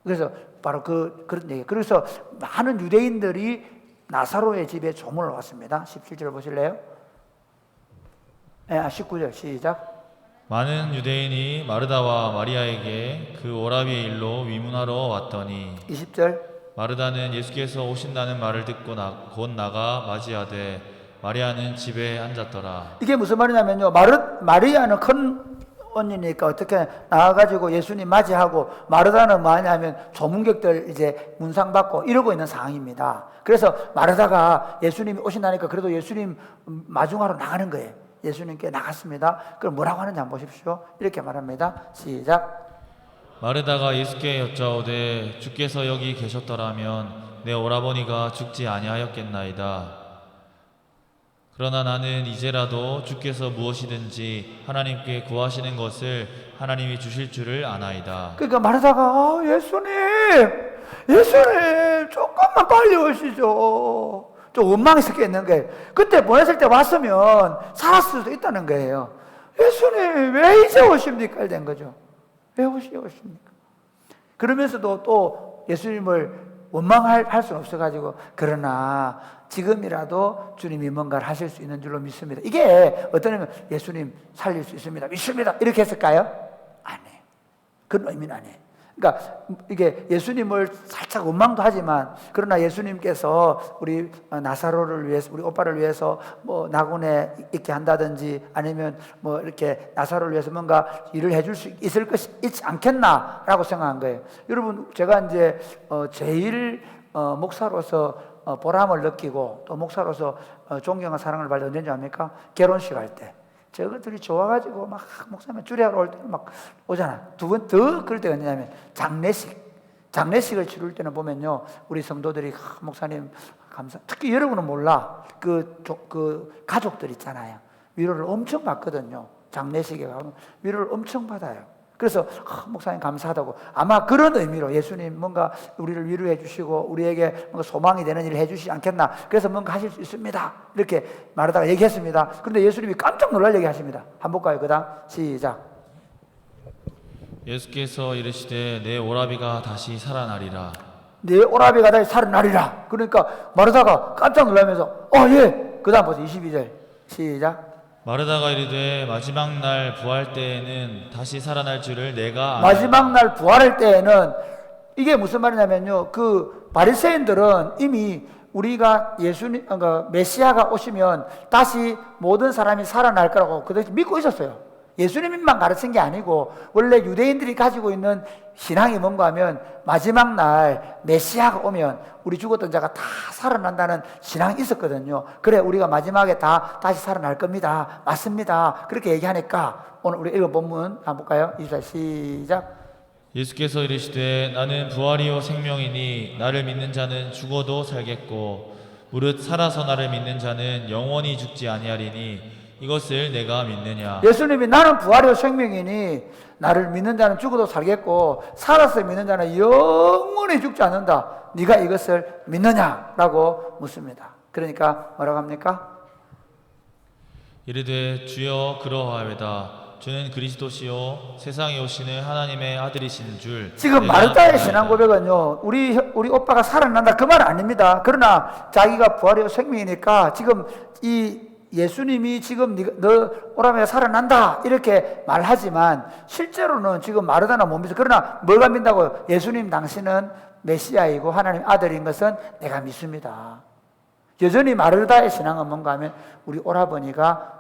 그래서 바로 그런 얘기. 그래서 많은 유대인들이 나사로의 집에 조문을 왔습니다. 17절 보실래요? 네, 19절 시작. 많은 유대인이 마르다와 마리아에게 그 오라비의 일로 위문하러 왔더니 20절. 마르다는 예수께서 오신다는 말을 듣고 곧 나가 맞이하되 마리아는 집에 앉았더라. 이게 무슨 말이냐면요. 마리아는 큰 언니니까 어떻게 나와가지고 예수님 맞이하고, 마르다는 뭐하냐면 조문객들 이제 문상 받고 이러고 있는 상황입니다. 그래서 마르다가 예수님이 오신다니까 그래도 예수님 마중하러 나가는 거예요. 예수님께 나갔습니다. 그럼 뭐라고 하는지 한번 보십시오. 이렇게 말합니다. 시작. 마르다가 예수께 여짜오되 주께서 여기 계셨더라면 내 오라버니가 죽지 아니하였겠나이다. 그러나 나는 이제라도 주께서 무엇이든지 하나님께 구하시는 것을 하나님이 주실 줄을 아나이다. 그러니까 마르다가 예수님 조금만 빨리 오시죠. 좀 원망했었겠는 거예요. 그때 보냈을 때 왔으면 살았을 수도 있다는 거예요. 예수님 왜 이제 오십니까? 된 거죠. 왜 오십니까? 그러면서도 또 예수님을 원망할 수는 없어가지고, 그러나 지금이라도 주님이 뭔가를 하실 수 있는 줄로 믿습니다. 이게 어떠냐면 예수님 살릴 수 있습니다. 믿습니다. 이렇게 했을까요? 아니에요. 그런 의미는 아니에요. 그러니까 이게 예수님을 살짝 원망도 하지만, 그러나 예수님께서 우리 나사로를 위해서, 우리 오빠를 위해서 뭐 나군에 있게 한다든지 아니면 뭐 이렇게 나사로를 위해서 뭔가 일을 해줄 수 있지 않겠나라고 생각한 거예요. 여러분, 제가 이제 제일 목사로서 보람을 느끼고 또 목사로서 존경과 사랑을 받은 언제인지 압니까? 결혼식 할 때. 저것들이 좋아가지고 막 목사님 주례하러 올 때는 막 오잖아. 두 번 더 그럴 때가 있냐면 장례식을 치를 때는 보면요, 우리 성도들이 목사님 감사. 특히 여러분은 몰라. 그 가족들 있잖아요. 위로를 엄청 받거든요. 장례식에 가면 위로를 엄청 받아요. 그래서 목사님 감사하다고, 아마 그런 의미로 예수님 뭔가 우리를 위로해 주시고 우리에게 뭔가 소망이 되는 일을 해 주시지 않겠나, 그래서 뭔가 하실 수 있습니다 이렇게 말하다가 얘기했습니다. 그런데 예수님이 깜짝 놀랄 얘기 하십니다. 한번 볼까요? 그 다음 시작. 예수께서 이르시되 내 오라비가 다시 살아나리라. 내 오라비가 다시 살아나리라. 그러니까 마르다가 깜짝 놀라면서 예. 그 다음 보세요. 22절 시작. 마르다가 이르되 마지막 날 부활 때에는 다시 살아날 줄을 내가 아나이다. 마지막 날 부활할 때에는, 이게 무슨 말이냐면요, 그 바리새인들은 이미 우리가 메시아가 오시면 다시 모든 사람이 살아날 거라고 그들 믿고 있었어요. 예수님만 가르친 게 아니고 원래 유대인들이 가지고 있는 신앙이 뭔가 하면 마지막 날 메시아가 오면 우리 죽었던 자가 다 살아난다는 신앙이 있었거든요. 그래 우리가 마지막에 다 다시 살아날 겁니다. 맞습니다. 그렇게 얘기하니까 오늘 우리 읽은 본문 한번 볼까요? 24 시작. 예수께서 이르시되 나는 부활이요 생명이니 나를 믿는 자는 죽어도 살겠고 무릇 살아서 나를 믿는 자는 영원히 죽지 아니하리니 이것을 내가 믿느냐. 예수님이 나는 부활이요 생명이니 나를 믿는 자는 죽어도 살겠고 살아서 믿는 자는 영원히 죽지 않는다. 네가 이것을 믿느냐라고 묻습니다. 그러니까 뭐라고 합니까? 이르되 주여 그러하외다. 주는 그리스도시요 세상에 오시는 하나님의 아들이신 줄. 지금 내가 마르다의 믿나이다. 신앙 고백은요 우리 오빠가 살아난다 그 말 아닙니다. 그러나 자기가 부활이요 생명이니까 지금 이 예수님이 지금 너 오라면 살아난다 이렇게 말하지만 실제로는 지금 마르다는 못 믿어. 그러나 뭘 믿는다고요? 예수님 당신은 메시아이고 하나님 아들인 것은 내가 믿습니다. 여전히 마르다의 신앙은 뭔가 하면 우리 오라버니가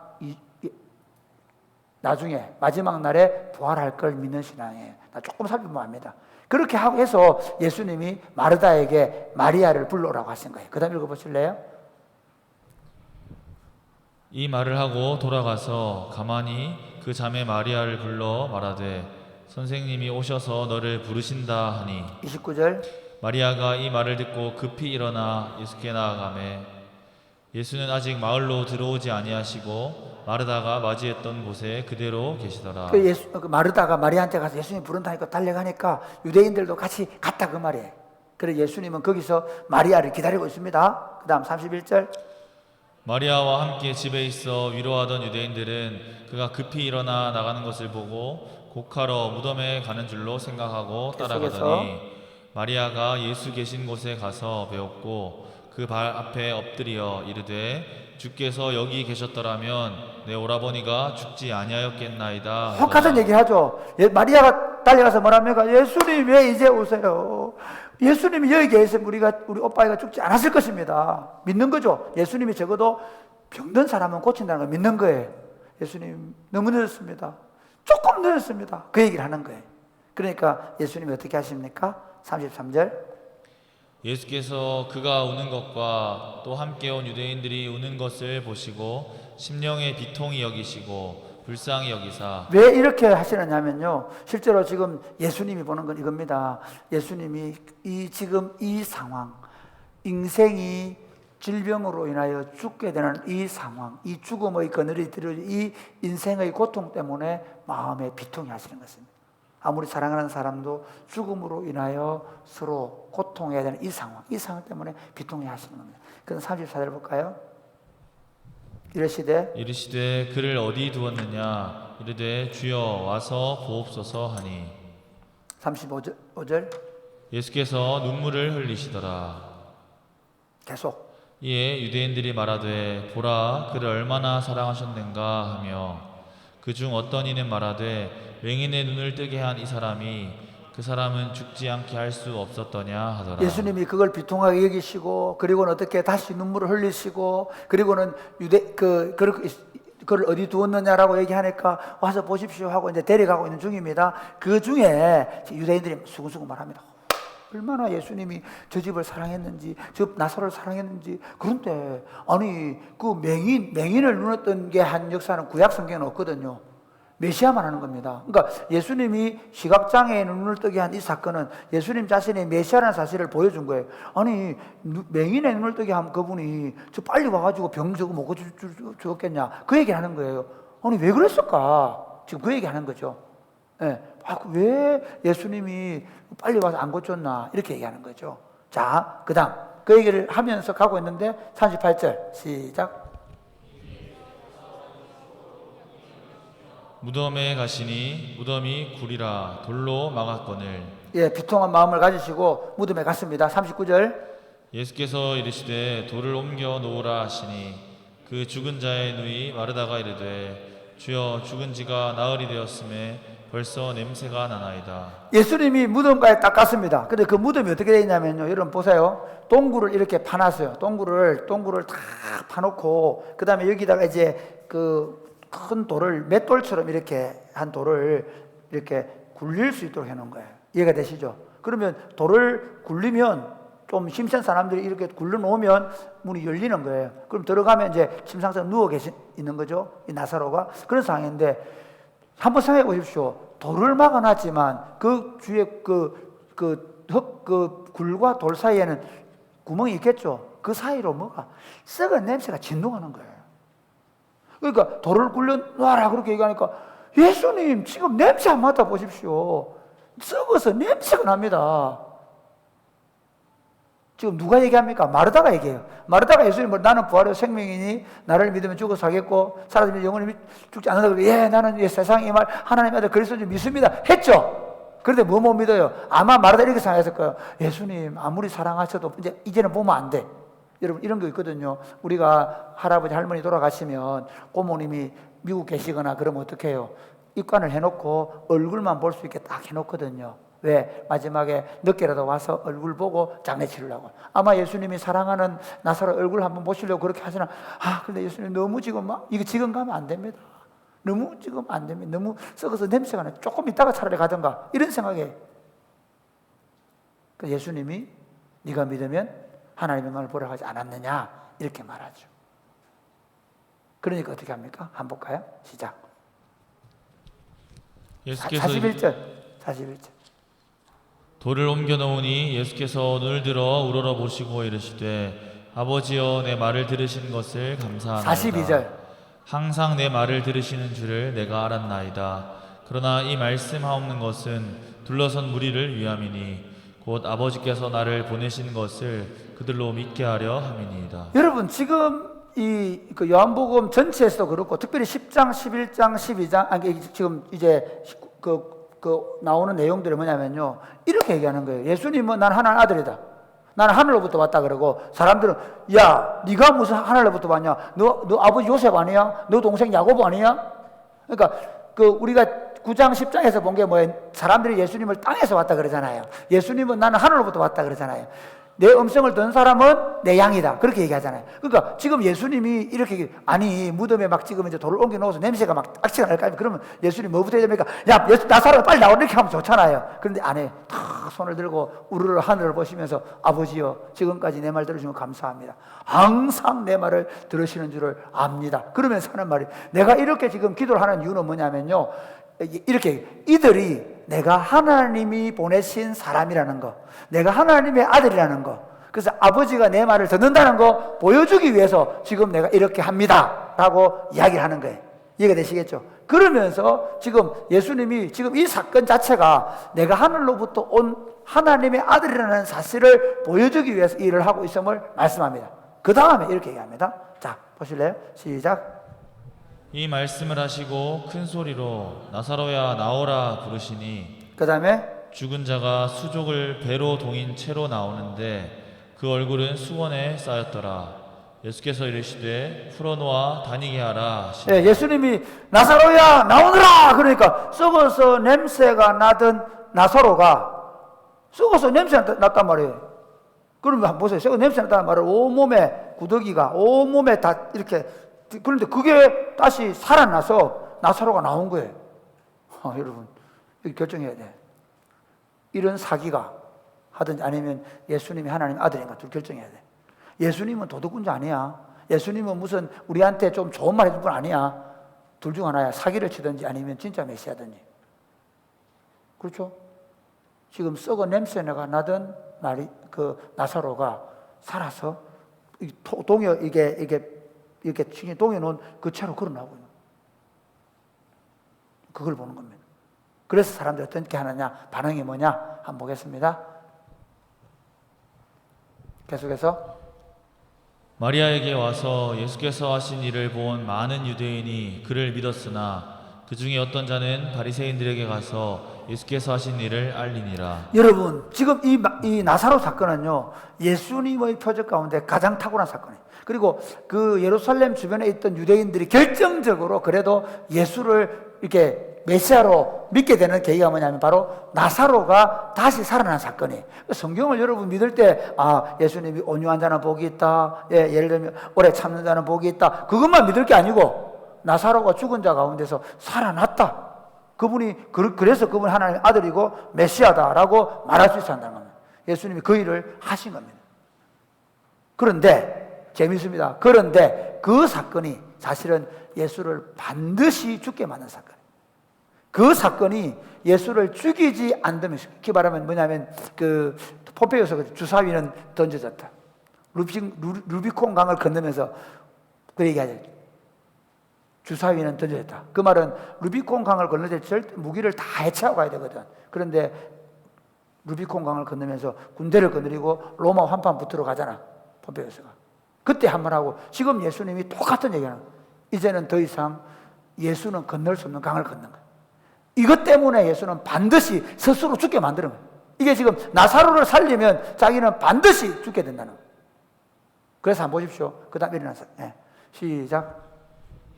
나중에 마지막 날에 부활할 걸 믿는 신앙이에요. 나 조금 살펴보면 압니다. 그렇게 하고 해서 예수님이 마르다에게 마리아를 불러오라고 하신 거예요. 그 다음 읽어보실래요? 이 말을 하고 돌아가서 가만히 그 자매 마리아를 불러 말하되 선생님이 오셔서 너를 부르신다 하니 29절. 마리아가 이 말을 듣고 급히 일어나 예수께 나아가매 예수는 아직 마을로 들어오지 아니하시고 마르다가 맞이했던 곳에 그대로 계시더라. 그 마르다가 마리아한테 가서 예수님 부른다니까 달려가니까 유대인들도 같이 갔다 그 말이에요. 그래 예수님은 거기서 마리아를 기다리고 있습니다. 그 다음 31절. 마리아와 함께 집에 있어 위로하던 유대인들은 그가 급히 일어나 나가는 것을 보고 곡하러 무덤에 가는 줄로 생각하고 따라가더니 마리아가 예수 계신 곳에 가서 배웠고 그 발 앞에 엎드려 이르되 주께서 여기 계셨더라면 내 오라버니가 죽지 아니하였겠나이다. 혹하던 얘기하죠. 마리아가 달려가서 뭐랍니까? 예수님 왜 이제 오세요? 예수님이 여기 계시면 우리 오빠가 죽지 않았을 것입니다. 믿는 거죠. 예수님이 적어도 병든 사람은 고친다는 걸 믿는 거예요. 예수님 너무 늦었습니다. 조금 늦었습니다. 그 얘기를 하는 거예요. 그러니까 예수님이 어떻게 하십니까? 33절. 예수께서 그가 우는 것과 또 함께 온 유대인들이 우는 것을 보시고 심령의 비통이 여기시고 불쌍히 여기사. 왜 이렇게 하시느냐면요 실제로 지금 예수님이 보는 건 이겁니다. 예수님이 지금 이 상황, 인생이 질병으로 인하여 죽게 되는 이 상황, 이 죽음의 그늘이 들어진 이 인생의 고통 때문에 마음에 비통이 하시는 것입니다. 아무리 사랑하는 사람도 죽음으로 인하여 서로 고통해야 되는 이 상황 때문에 비통해 하시는 겁니다. 그럼 34절 볼까요? 이르시되 그를 어디 두었느냐 이르되 주여 와서 보옵소서 하니 35절. 예수께서 눈물을 흘리시더라. 계속. 이에 유대인들이 말하되 보라 그를 얼마나 사랑하셨는가 하며 그중 어떤 이는 말하되 맹인의 눈을 뜨게 한 이 사람이 그 사람은 죽지 않게 할 수 없었더냐 하더라. 예수님이 그걸 비통하게 여기시고 그리고는 어떻게 다시 눈물을 흘리시고 그리고는 그걸 어디 두었느냐라고 얘기하니까 와서 보십시오 하고 이제 데려가고 있는 중입니다. 그 중에 유대인들이 수근수근 말합니다. 얼마나 예수님이 저 집을 사랑했는지, 저 나사로를 사랑했는지. 그런데 아니 그 맹인을 눈을 뜬 게 한 역사는 구약 성경에는 없거든요. 메시아만 하는 겁니다. 그러니까 예수님이 시각장애인의 눈을 뜨게 한 이 사건은 예수님 자신이 메시아라는 사실을 보여준 거예요. 아니 맹인의 눈을 뜨게 한 그분이 저 빨리 와가지고 병 저거 못 고쳐주었겠냐 그 얘기를 하는 거예요. 아니 왜 그랬을까? 지금 그 얘기하는 거죠. 네. 왜 예수님이 빨리 와서 안 고쳤나 이렇게 얘기하는 거죠. 자, 그 다음 그 얘기를 하면서 가고 있는데 38절 시작. 무덤에 가시니 무덤이 굴이라 돌로 막았거늘. 예, 비통한 마음을 가지시고 무덤에 갔습니다. 39절. 예수께서 이르시되 돌을 옮겨 놓으라 하시니 그 죽은 자의 누이 마르다가 이르되 주여 죽은 지가 나흘이 되었음에 벌써 냄새가 나나이다. 예수님이 무덤가에 딱 갔습니다. 근데 그 무덤이 어떻게 되어 있냐면요, 여러분 보세요. 동굴을 이렇게 파놨어요. 동굴을 다 파놓고 그 다음에 여기다가 이제 그 큰 돌을 맷돌처럼 이렇게 한 돌을 이렇게 굴릴 수 있도록 해놓은 거예요. 이해가 되시죠? 그러면 돌을 굴리면 좀 힘센 사람들이 이렇게 굴려놓으면 문이 열리는 거예요. 그럼 들어가면 이제 침상처럼 누워 있는 거죠. 이 나사로가. 그런 상황인데 한번 생각해 보십시오. 돌을 막아놨지만 그 주위에 그 굴과 돌 사이에는 구멍이 있겠죠. 그 사이로 뭐가 썩은 냄새가 진동하는 거예요. 그러니까 돌을 굴려놔라 그렇게 얘기하니까 예수님 지금 냄새 안 맡아 보십시오. 썩어서 냄새가 납니다. 지금 누가 얘기합니까? 마르다가 얘기해요. 마르다가 예수님을 나는 부활의 생명이니 나를 믿으면 죽어서 살겠고 살아들면 영원히 죽지 않는다. 그러고 예 나는 세상에 이 말 하나님의 아들 그리스도를 믿습니다 했죠. 그런데 뭐 못 믿어요? 아마 마르다 이렇게 생각했을 거예요. 예수님 아무리 사랑하셔도 이제는 보면 안 돼. 여러분 이런 거 있거든요. 우리가 할아버지 할머니 돌아가시면 고모님이 미국 계시거나 그러면 어떻게 해요? 입관을 해놓고 얼굴만 볼 수 있게 딱 해놓거든요. 왜? 마지막에 늦게라도 와서 얼굴 보고 장례 치르려고. 아마 예수님이 사랑하는 나사로 얼굴 한번 보시려고 그렇게 하시나. 근데 예수님 너무 지금 이거 지금 가면 안 됩니다. 너무 지금 안 됩니다. 너무 썩어서 냄새가 나요. 조금 있다가 차라리 가든가 이런 생각에 예수님이 네가 믿으면 하나님의 영광을 보러 가지 않았느냐 이렇게 말하죠. 그러니까 어떻게 합니까? 한번 볼까요? 시작. 41절. 돌을 옮겨 놓으니 예수께서 눈을 들어 우러러 보시고 이르시되 아버지여 내 말을 들으신 것을 감사하나이다. 42절. 항상 내 말을 들으시는 줄을 내가 알았나이다. 그러나 이 말씀하옵는 것은 둘러선 무리를 위함이니 곧 아버지께서 나를 보내신 것을 그들로 믿게 하려 함이니이다. 여러분 지금 그 요한복음 전체에서도 그렇고 특별히 10장, 11장, 12장 지금 이제 나오는 내용들이 뭐냐면요. 이렇게 얘기하는 거예요. 예수님은 난 하나님 아들이다. 나는 하늘로부터 왔다 그러고 사람들은 야 네가 무슨 하늘로부터 왔냐? 너 아버지 요셉 아니야? 너 동생 야고보 아니야? 그러니까 우리가 9장 10장에서 본 게 뭐예요? 사람들이 예수님을 땅에서 왔다 그러잖아요. 예수님은 나는 하늘로부터 왔다 그러잖아요. 내 음성을 듣는 사람은 내 양이다. 그렇게 얘기하잖아요. 그러니까 지금 예수님이 이렇게 무덤에 막 지금 이제 돌을 옮겨 놓아서 냄새가 막 악취가 날까? 그러면 예수님 뭐부터 해야 됩니까? 야, 나사로 빨리 나오라 이렇게 하면 좋잖아요. 그런데 안 해. 탁 손을 들고 우르르 하늘을 보시면서 아버지여 지금까지 내 말 들으시면 감사합니다. 항상 내 말을 들으시는 줄을 압니다. 그러면서 하는 말이 내가 이렇게 지금 기도를 하는 이유는 뭐냐면요. 이렇게 이들이 내가 하나님이 보내신 사람이라는 거, 내가 하나님의 아들이라는 거, 그래서 아버지가 내 말을 듣는다는 거 보여주기 위해서 지금 내가 이렇게 합니다 라고 이야기를 하는 거예요. 이해가 되시겠죠? 그러면서 지금 예수님이 지금 이 사건 자체가 내가 하늘로부터 온 하나님의 아들이라는 사실을 보여주기 위해서 일을 하고 있음을 말씀합니다. 그 다음에 이렇게 얘기합니다. 자, 보실래요? 시작. 이 말씀을 하시고 큰 소리로 나사로야 나오라 부르시니 그 다음에 죽은 자가 수족을 배로 동인 채로 나오는데 그 얼굴은 수원에 쌓였더라. 예수께서 이르시되 풀어놓아 다니게 하라. 네, 예수님이 나사로야 나오너라 그러니까 썩어서 냄새가 나던 나사로가 썩어서 냄새가 났단 말이에요. 그러면 한번 보세요. 썩어서 냄새 났다는 말은 온몸에 구더기가 온몸에 다 이렇게, 그런데 그게 다시 살아나서 나사로가 나온 거예요. 여러분 여기 결정해야 돼. 이런 사기가 하든지 아니면 예수님이 하나님 아들인가 둘 결정해야 돼. 예수님은 도둑꾼자 아니야. 예수님은 무슨 우리한테 좀 좋은 말 해줄 분 아니야. 둘 중 하나야. 사기를 치든지 아니면 진짜 메시아든지. 그렇죠? 지금 썩은 냄새가 나던 나사로가 살아서 이렇게 층에 동여놓은 그 채로 걸어나오고 있는 그걸 보는 겁니다. 그래서 사람들이 어떻게 하느냐, 반응이 뭐냐 한번 보겠습니다. 계속해서 마리아에게 와서 예수께서 하신 일을 본 많은 유대인이 그를 믿었으나 그 중에 어떤 자는 바리새인들에게 가서 예수께서 하신 일을 알리니라. 여러분 지금 이 나사로 사건은요 예수님의 표적 가운데 가장 탁월한 사건이에요. 그리고 그 예루살렘 주변에 있던 유대인들이 결정적으로 그래도 예수를 이렇게 메시아로 믿게 되는 계기가 뭐냐면 바로 나사로가 다시 살아난 사건이에요. 성경을 여러분 믿을 때 예수님이 온유한 자는 복이 있다. 예를 들면 오래 참는 자는 복이 있다. 그것만 믿을 게 아니고 나사로가 죽은 자 가운데서 살아났다. 그분이 그래서 그분 하나님의 아들이고 메시아다라고 말할 수 있어야 한다는 겁니다. 예수님이 그 일을 하신 겁니다. 그런데 재미있습니다. 그런데 그 사건이 사실은 예수를 반드시 죽게 만든 사건이에요. 그 사건이 예수를 죽이지 않으면, 쉽게 말하면 뭐냐면 그 포페이오서 주사위는 던져졌다. 루비콘 강을 건너면서 그 얘기하죠. 주사위는 던져졌다. 그 말은 루비콘 강을 건너서 절대 무기를 다 해체하고 가야 되거든. 그런데 루비콘 강을 건너면서 군대를 거느리고 로마 한판 붙으러 가잖아. 포페이오스가. 그때 한 번 하고 지금 예수님이 똑같은 얘기하는 거예요. 이제는 더 이상 예수는 건널 수 없는 강을 걷는 거예요. 이것 때문에 예수는 반드시 스스로 죽게 만드는 거예요. 이게 지금 나사로를 살리면 자기는 반드시 죽게 된다는 거예요. 그래서 한번 보십시오. 그 다음에 일어나서 시작.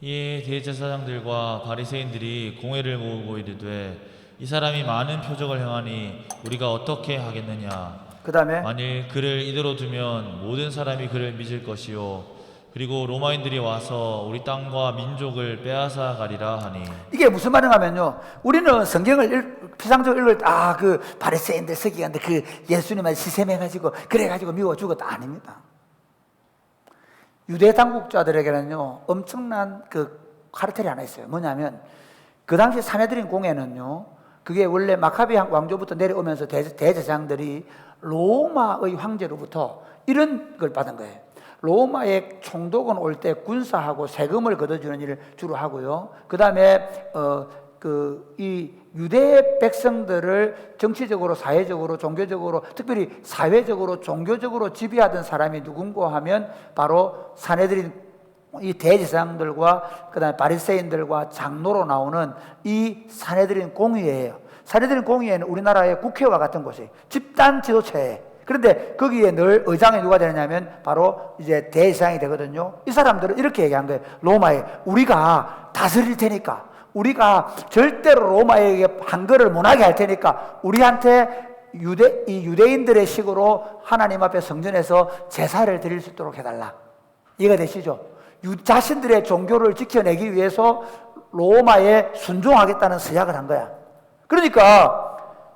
이에 대제사장들과 바리새인들이 공회를 모으고 이르되 이 사람이 많은 표적을 행하니 우리가 어떻게 하겠느냐. 그 다음에 만일 그를 이대로 두면 모든 사람이 그를 믿을 것이요 그리고 로마인들이 와서 우리 땅과 민족을 빼앗아 가리라 하니. 이게 무슨 말인가 하면요, 우리는 성경을 피상적으로 읽을 때 그 바리새인들 서기관들 그 예수님을 시샘해가지고 그래가지고 미워 죽었다. 아닙니다. 유대 당국자들에게는요 엄청난 그 카르텔이 하나 있어요. 뭐냐면 그 당시 사내들인 공회는요, 그게 원래 마카비 왕조부터 내려오면서 대제사장들이 로마의 황제로부터 이런 걸 받은 거예요. 로마의 총독은 올 때 군사하고 세금을 걷어주는 일을 주로 하고요. 그 다음에 이 유대 백성들을 정치적으로, 사회적으로, 종교적으로, 특별히 사회적으로, 종교적으로 지배하던 사람이 누군가 하면 바로 사내들인 이 대제사장들과 그다음에 바리새인들과 장로로 나오는 이 사내들인 공의회예요. 사내들인 공의회는 우리나라의 국회와 같은 곳이에요. 집단 지도체에. 그런데 거기에 늘 의장이 누가 되느냐면 바로 이제 대제사장이 되거든요. 이 사람들은 이렇게 얘기한 거예요. 로마에 우리가 다스릴 테니까, 우리가 절대로 로마에게 한거를 못하게 할 테니까 우리한테 유대인들의 식으로 하나님 앞에 성전에서 제사를 드릴 수 있도록 해달라. 이해가 되시죠? 자신들의 종교를 지켜내기 위해서 로마에 순종하겠다는 서약을 한 거야. 그러니까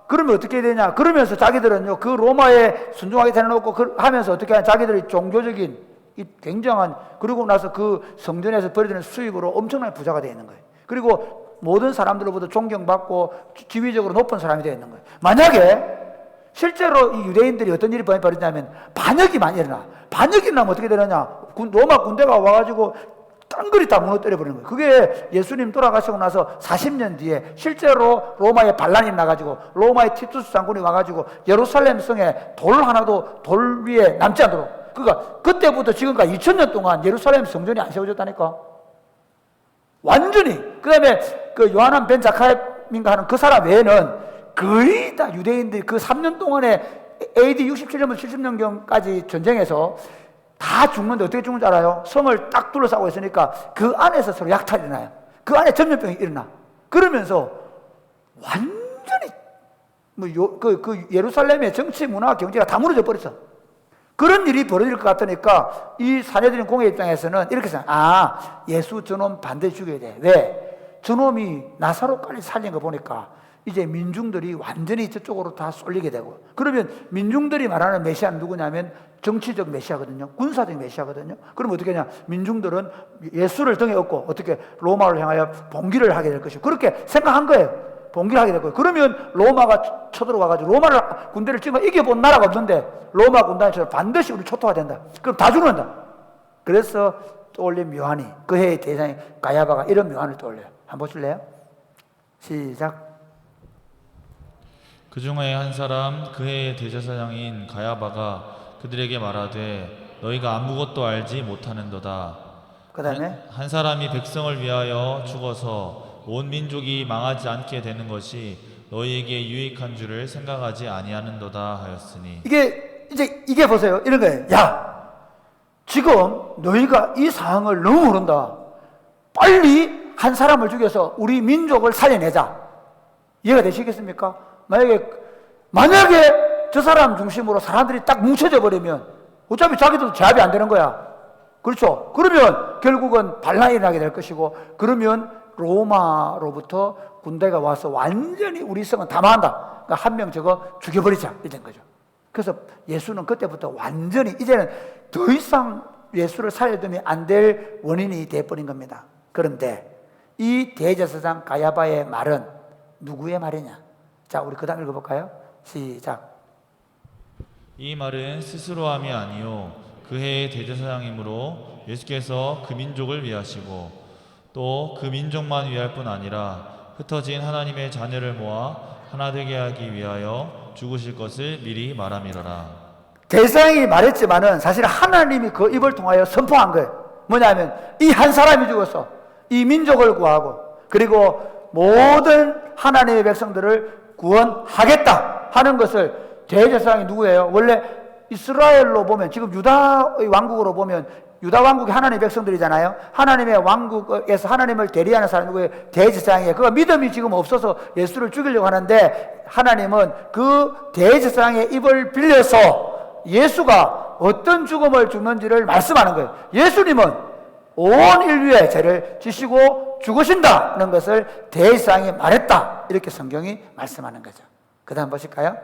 그러면 어떻게 되냐? 그러면서 자기들은요 그 로마에 순종하게 해놓고 하면서 어떻게 하냐? 자기들이 종교적인 이 굉장한, 그리고 나서 그 성전에서 벌어지는 수입으로 엄청난 부자가 되어 있는 거예요. 그리고 모든 사람들로부터 존경받고 지위적으로 높은 사람이 되어 있는 거예요. 만약에 실제로 이 유대인들이 어떤 일이 벌어지냐면 반역이 많이 일어나. 반역이 일어나면 어떻게 되느냐? 로마 군대가 와가지고 깡그리 다 무너뜨려 버리는 거예요. 그게 예수님 돌아가시고 나서 40년 뒤에 실제로 로마에 반란이 나가지고 로마의 티투스 장군이 와가지고 예루살렘 성에 돌 하나도 돌 위에 남지 않도록, 그러니까 그때부터 지금까지 2000년 동안 예루살렘 성전이 안 세워졌다니까. 완전히. 그 다음에 그 요하난 벤 자카임인가 하는 그 사람 외에는 거의 다 유대인들이 그 3년 동안에 AD 67년부터 70년경까지 전쟁에서 다 죽는데 어떻게 죽는 줄 알아요? 성을 딱 둘러싸고 있으니까 그 안에서 서로 약탈이 일어나요. 그 안에 전염병이 일어나. 그러면서 완전히 그 예루살렘의 정치, 문화, 경제가 다 무너져 버렸어. 그런 일이 벌어질 것 같으니까 이 사내들인 공회 입장에서는 이렇게 생각해요. 예수 저놈 반드시 죽여야 돼. 왜? 저놈이 나사로까지 살린 거 보니까 이제 민중들이 완전히 저쪽으로 다 쏠리게 되고, 그러면 민중들이 말하는 메시아는 누구냐면 정치적 메시아거든요. 군사적 메시아거든요. 그럼 어떻게 하냐? 민중들은 예수를 등에 업고 어떻게 로마를 향하여 봉기를 하게 될 것이고, 그렇게 생각한 거예요. 봉기를 하게 될 거예요. 그러면 로마가 쳐들어와가지고 로마를 군대를 찍어 이겨본 나라가 없는데 로마 군단처럼 반드시 우리 초토화 된다. 그럼 다 죽는다. 그래서 떠올린 묘한이, 그 해의 대장이 가야바가 이런 묘한을 떠올려요. 한번 보실래요? 시작. 그 중에 한 사람 그 해의 대제사장인 가야바가 그들에게 말하되 너희가 아무것도 알지 못하는도다. 그 다음에 한 사람이 백성을 위하여 죽어서 온 민족이 망하지 않게 되는 것이 너희에게 유익한 줄을 생각하지 아니하는도다 하였으니. 이게 보세요. 이런 거예요. 야, 지금 너희가 이 상황을 너무 모른다. 빨리 한 사람을 죽여서 우리 민족을 살려내자. 이해가 되시겠습니까? 만약에 저 사람 중심으로 사람들이 딱 뭉쳐져 버리면 어차피 자기들도 제압이 안 되는 거야. 그렇죠? 그러면 결국은 반란이 일어나게 될 것이고, 그러면 로마로부터 군대가 와서 완전히 우리 성은 다 망한다. 그러니까 한 명 저거 죽여버리자 이런 거죠. 그래서 예수는 그때부터 완전히 이제는 더 이상 예수를 살려두면 안 될 원인이 되어버린 겁니다. 그런데 이 대제사장 가야바의 말은 누구의 말이냐? 자, 우리 그 다음 읽어볼까요? 시작. 이 말은 스스로 함이 아니요 그 해의 대제사장이므로 예수께서 그 민족을 위하시고 또 그 민족만 위할 뿐 아니라 흩어진 하나님의 자녀를 모아 하나 되게 하기 위하여 죽으실 것을 미리 말함이러라. 대제사장이 말했지만은 사실 하나님이 그 입을 통하여 선포한 거예요. 뭐냐면 이 한 사람이 죽어서 이 민족을 구하고 그리고 모든 하나님의 백성들을 구원하겠다 하는 것을 대제사장이 누구예요? 원래 이스라엘로 보면 지금 유다의 왕국으로 보면 유다 왕국이 하나님의 백성들이잖아요. 하나님의 왕국에서 하나님을 대리하는 사람이 누구예요? 대제사장이에요. 그가 믿음이 지금 없어서 예수를 죽이려고 하는데 하나님은 그 대제사장의 입을 빌려서 예수가 어떤 죽음을 죽는지를 말씀하는 거예요. 예수님은 온 인류의 죄를 지시고 죽으신다는 것을 대제사장이 말했다. 이렇게 성경이 말씀하는 거죠. 그 다음 보실까요?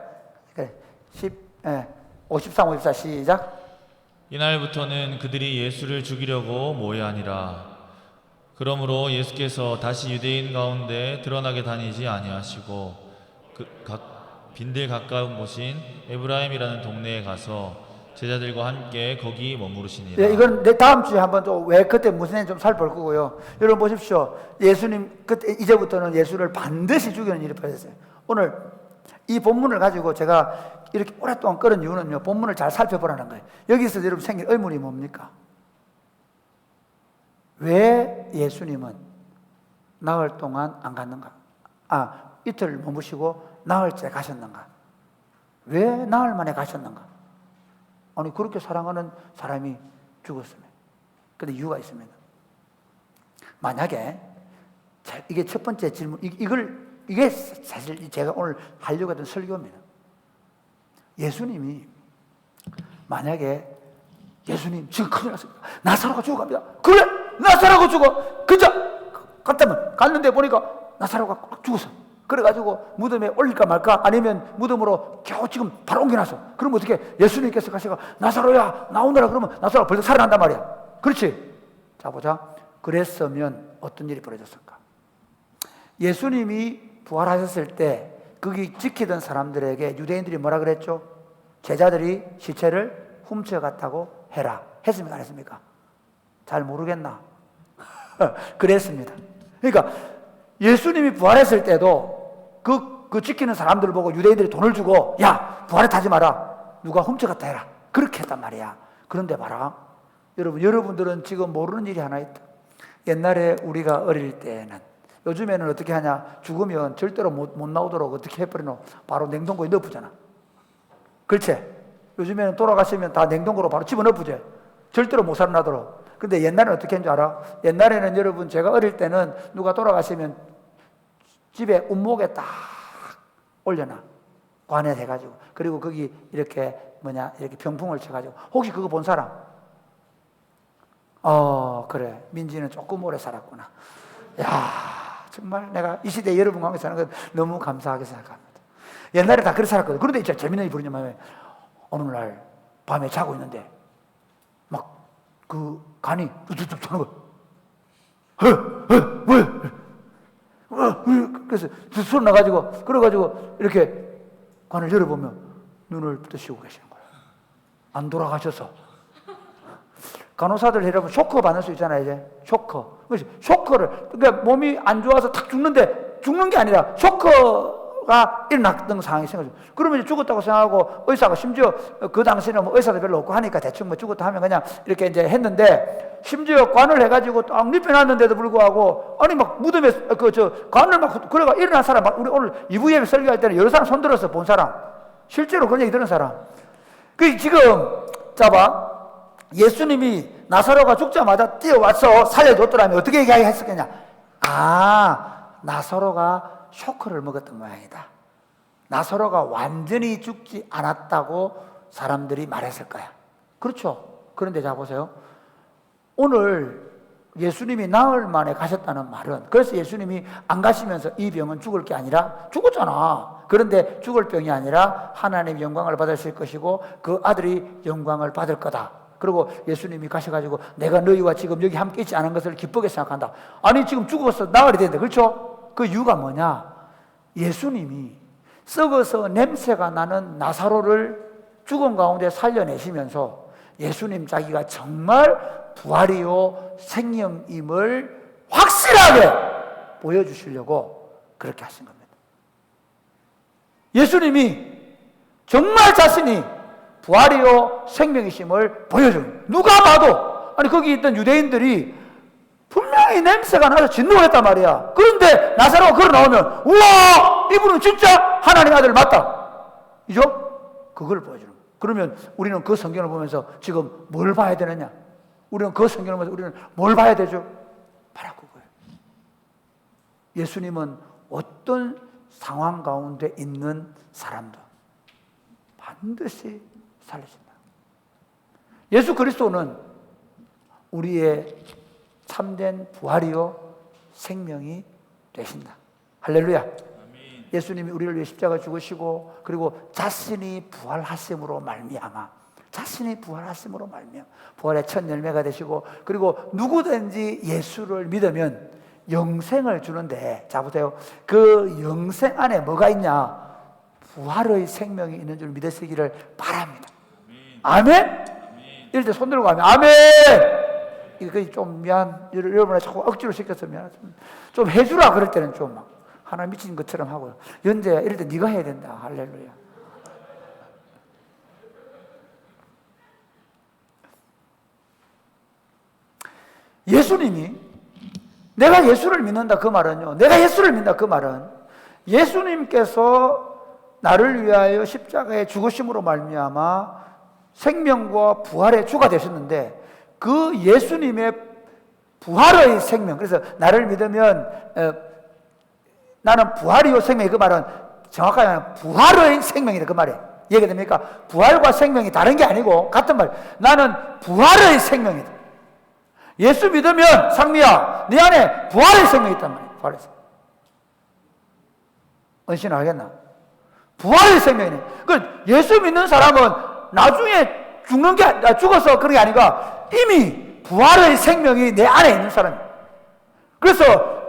53, 54 시작. 이날부터는 그들이 예수를 죽이려고 모여하니라. 그러므로 예수께서 다시 유대인 가운데 드러나게 다니지 아니하시고 빈들 가까운 곳인 에브라임이라는 동네에 가서 제자들과 함께 거기 머무르시니라. 네, 이건 내 다음 주에 한번 또 왜 그때 무슨 일인지 좀 살펴볼 거고요. 여러분 보십시오. 예수님 그때 이제부터는 예수를 반드시 죽이는 일이 벌어졌어요. 오늘 이 본문을 가지고 제가 이렇게 오랫동안 끌은 이유는요, 본문을 잘 살펴보라는 거예요. 여기서 여러분 생긴 의문이 뭡니까? 왜 예수님은 나흘 동안 안 갔는가? 이틀 머무시고 나흘째 가셨는가? 왜 나흘 만에 가셨는가? 아니, 그렇게 사랑하는 사람이 죽었으면. 근데 이유가 있습니다. 만약에, 이게 첫 번째 질문, 이게 사실 제가 오늘 하려고 했던 설교입니다. 예수님이 만약에 예수님 지금 큰일 났습니다. 나사로가 죽어갑니다. 그래, 나사로가 죽어. 그저 갔는데 보니까 나사로가 꽉 죽었어. 그래가지고 무덤에 올릴까 말까 아니면 무덤으로 겨우 지금 바로 옮겨놨어. 그럼 어떻게 예수님께서 가시가 나사로야 나오느라 그러면 나사로가 벌써 살아난단 말이야. 그렇지? 자 보자. 그랬으면 어떤 일이 벌어졌을까? 예수님이 부활하셨을 때 거기 지키던 사람들에게 유대인들이 뭐라 그랬죠? 제자들이 시체를 훔쳐갔다고 해라. 했습니까? 안 했습니까? 잘 모르겠나? 그랬습니다. 그러니까 예수님이 부활했을 때도 그 지키는 사람들을 보고 유대인들이 돈을 주고 야, 부활했다지 마라. 누가 훔쳐갔다 해라. 그렇게 했단 말이야. 그런데 봐라. 여러분들은 지금 모르는 일이 하나 있다. 옛날에 우리가 어릴 때는 요즘에는 어떻게 하냐? 죽으면 절대로 못 나오도록 어떻게 해버리노? 바로 냉동고에 넣어부잖아. 그렇지? 요즘에는 돌아가시면 다 냉동고로 바로 집어넣어부죠. 절대로 못 살아나도록. 근데 옛날에는 어떻게 했는 줄 알아? 옛날에는 여러분 제가 어릴 때는 누가 돌아가시면 집에 운목에 딱 올려놔. 관에 해가지고. 그리고 거기 이렇게 이렇게 병풍을 쳐가지고. 혹시 그거 본 사람? 그래. 민지는 조금 오래 살았구나. 야. 정말 내가 이 시대에 여러분과 함께 사는 건 너무 감사하게 생각합니다. 옛날에 다 그렇게 살았거든요. 그런데 진짜 재밌는 일이 벌어지냐면 어느 날 밤에 자고 있는데 막 그 간이 뚝뚝뚝 타는 거야. 그래서 소리 나가지고 그래가지고 이렇게 관을 열어보면 눈을 뜨시고 계시는 거예요. 안 돌아가셔서. 간호사들 여러분 쇼크 받을 수 있잖아요. 이제 쇼크. 그렇지? 쇼크를 그러니까 몸이 안 좋아서 탁 죽는데 죽는 게 아니라 쇼크가 일어났던 상황이 생겨요. 그러면 이제 죽었다고 생각하고 의사가 심지어 그 당시에는 뭐 의사도 별로 없고 하니까 대충 뭐 죽었다 하면 그냥 이렇게 이제 했는데 심지어 관을 해가지고 딱 눕혀놨는데도 불구하고 아니 막 무덤에 관을 막 그래가 일어난 사람 우리 오늘 2부에 설교할 때는 여러 사람 손들어서 본 사람 실제로 그런 얘기 들은 사람 그 지금 자봐. 예수님이 나사로가 죽자마자 뛰어와서 살려줬더라면 어떻게 얘기했었겠냐? 나사로가 쇼크를 먹었던 모양이다. 나사로가 완전히 죽지 않았다고 사람들이 말했을 거야. 그렇죠? 그런데 자 보세요. 오늘 예수님이 나흘 만에 가셨다는 말은, 그래서 예수님이 안 가시면서 이 병은 죽을 게 아니라 죽었잖아. 그런데 죽을 병이 아니라 하나님 영광을 받으실 것이고 그 아들이 영광을 받을 거다. 그리고 예수님이 가셔가지고 내가 너희와 지금 여기 함께 있지 않은 것을 기쁘게 생각한다. 아니 지금 죽어서 나흘이 됐는데, 그렇죠? 그 이유가 뭐냐? 예수님이 썩어서 냄새가 나는 나사로를 죽음 가운데 살려내시면서 예수님 자기가 정말 부활이요 생명임을 확실하게 보여주시려고 그렇게 하신 겁니다. 예수님이 정말 자신이 부활이요 생명이심을 보여준, 누가 봐도, 아니 거기 있던 유대인들이 분명히 냄새가 나서 진노를 했단 말이야. 그런데 나사로가 걸어 나오면 우와, 이분은 진짜 하나님의 아들 맞다, 이죠? 그걸 보여주는 거예요. 그러면 우리는 그 성경을 보면서 지금 뭘 봐야 되느냐? 우리는 그 성경을 보면서 우리는 뭘 봐야 되죠? 바로 그거예요. 예수님은 어떤 상황 가운데 있는 사람도 반드시 살리신다. 예수 그리스도는 우리의 참된 부활이요 생명이 되신다. 할렐루야. 예수님이 우리를 위해 십자가 죽으시고 그리고 자신이 부활하심으로 말미암아, 자신이 부활하심으로 말미암아 부활의 첫 열매가 되시고, 그리고 누구든지 예수를 믿으면 영생을 주는데, 자 보세요. 그 영생 안에 뭐가 있냐? 부활의 생명이 있는 줄 믿으시기를 바랍니다. 아멘? 이럴 때 손 들고 하면 아멘! 이거 좀 여러분에 자꾸 억지로 시켜서 미안하지만 좀 해주라 그럴 때는 좀 막 하나 미친 것처럼 하고요. 연재야 이럴 때 네가 해야 된다. 할렐루야. 예수님이, 내가 예수를 믿는다 그 말은요, 내가 예수를 믿는다 그 말은 예수님께서 나를 위하여 십자가에 죽으심으로 말미암아 생명과 부활의 주가 되셨는데, 그 예수님의 부활의 생명, 그래서 나를 믿으면 나는 부활이요 생명이, 그 말은 정확하게 말하면 부활의 생명이다 그 말이에요. 이해가 됩니까? 부활과 생명이 다른 게 아니고 같은 말. 나는 부활의 생명이다. 예수 믿으면 상미야, 네 안에 부활의 생명이 있단 말이에요. 부활의 생명. 은신 알겠나? 부활의 생명이네. 그 예수 믿는 사람은 나중에 죽는 게, 죽어서 그런 게 아니라 이미 부활의 생명이 내 안에 있는 사람이에요. 그래서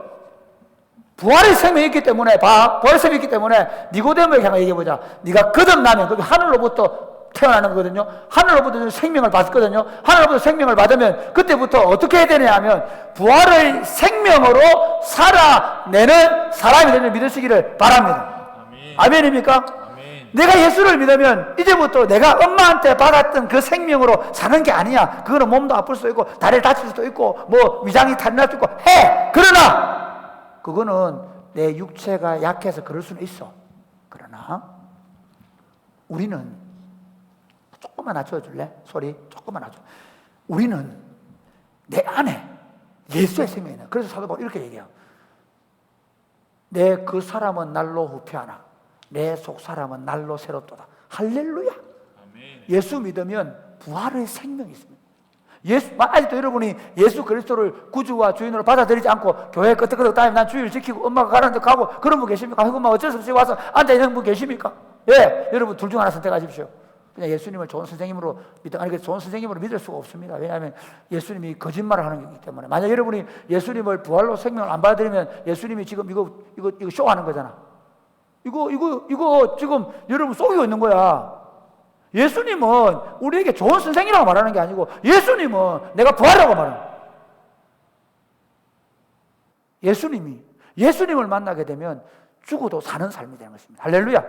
부활의 생명이 있기 때문에, 부활의 생명이 있기 때문에 니고데모에게 한번 얘기해보자. 네가 거듭나면, 그게 하늘로부터 태어나는 거거든요. 하늘로부터 생명을 받거든요. 하늘로부터 생명을 받으면 그때부터 어떻게 해야 되냐 하면 부활의 생명으로 살아내는 사람이 되는 믿으시기를 바랍니다. 아멘. 아멘입니까? 아멘. 내가 예수를 믿으면 이제부터 내가 엄마한테 받았던 그 생명으로 사는 게 아니야. 그거는 몸도 아플 수도 있고 다리를 다칠 수도 있고 뭐 위장이 탈날 수도 있고 해. 그러나 그거는 내 육체가 약해서 그럴 수는 있어. 그러나 우리는, 조금만 낮춰줄래? 소리 조금만 낮춰. 우리는 내 안에 예수의 생명이 있는. 그래서 사도 바울이 이렇게 얘기해요. 내 그 사람은 날로 후패하나 내 속 사람은 날로 새롭도다. 할렐루야. 아멘. 예수 믿으면 부활의 생명이 있습니다. 아직도 여러분이 예수 그리스도를 구주와 주인으로 받아들이지 않고 교회 끄떡끄떡 다니면 난 주일 지키고 엄마가 가라는 데 가고 그런 분 계십니까? 엄마 어쩔 수 없이 와서 앉아있는 분 계십니까? 예, 여러분 둘 중 하나 선택하십시오. 그냥 예수님을 좋은 선생님으로 좋은 선생님으로 믿을 수가 없습니다. 왜냐하면 예수님이 거짓말을 하는 거기 때문에. 만약 여러분이 예수님을 부활로 생명을 안 받아들이면 예수님이 지금 이거 쇼하는 거잖아. 이거 지금 여러분 속이고 있는 거야. 예수님은 우리에게 좋은 선생이라고 말하는 게 아니고 예수님은 내가 부활이라고 말하는 거야. 예수님을 만나게 되면 죽어도 사는 삶이 되는 것입니다. 할렐루야.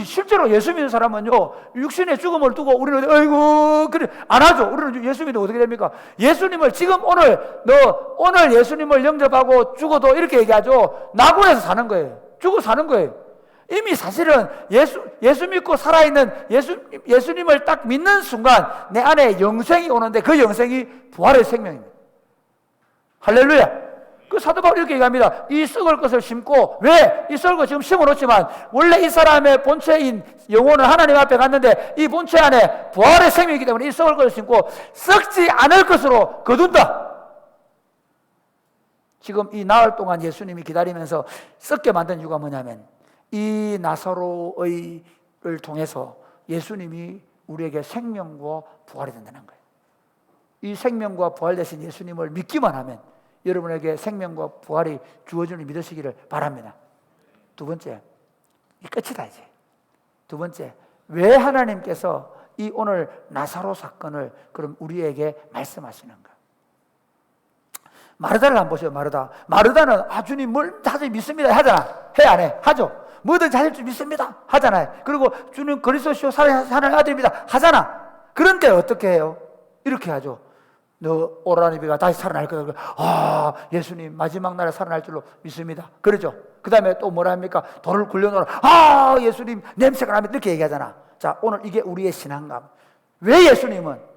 실제로 예수 믿는 사람은요, 육신의 죽음을 두고 우리는 아이고 그래 안 하죠. 우리는 예수 믿으면 어떻게 됩니까? 예수님을 지금 오늘 예수님을 영접하고 죽어도 이렇게 얘기하죠. 낙원에서 사는 거예요. 죽어 사는 거예요. 이미 사실은 예수 믿고 살아있는 예수님을 딱 믿는 순간 내 안에 영생이 오는데 그 영생이 부활의 생명입니다. 할렐루야. 그 사도 바울이 이렇게 얘기합니다. 이 썩을 것을 심고, 왜? 이 썩을 것 지금 심어놓지만 원래 이 사람의 본체인 영혼은 하나님 앞에 갔는데 이 본체 안에 부활의 생명이기 때문에 이 썩을 것을 심고 썩지 않을 것으로 거둔다. 지금 이 나흘 동안 예수님이 기다리면서 썩게 만든 이유가 뭐냐면 이 나사로를 통해서 예수님이 우리에게 생명과 부활이 된다는 거예요. 이 생명과 부활 되신 예수님을 믿기만 하면 여러분에게 생명과 부활이 주어지는 믿으시기를 바랍니다. 두 번째, 이 끝이다 이제. 두 번째, 왜 하나님께서 이 오늘 나사로 사건을 그럼 우리에게 말씀하시는가? 마르다를 한번 보세요. 마르다는 주님 뭘 다들 믿습니다 하잖아. 해 안 해? 하죠. 뭐든지 하실 줄 믿습니다 하잖아요. 그리고 주님 그리스도시요 하나님의 아들입니다 하잖아. 그런데 어떻게 해요? 이렇게 하죠. 너 오라니비가 다시 살아날 거다. 예수님 마지막 날에 살아날 줄로 믿습니다. 그러죠. 그 다음에 또 뭐라 합니까? 돌을 굴려놓으라. 예수님 냄새가 나면 이렇게 얘기하잖아. 자, 오늘 이게 우리의 신앙감. 왜 예수님은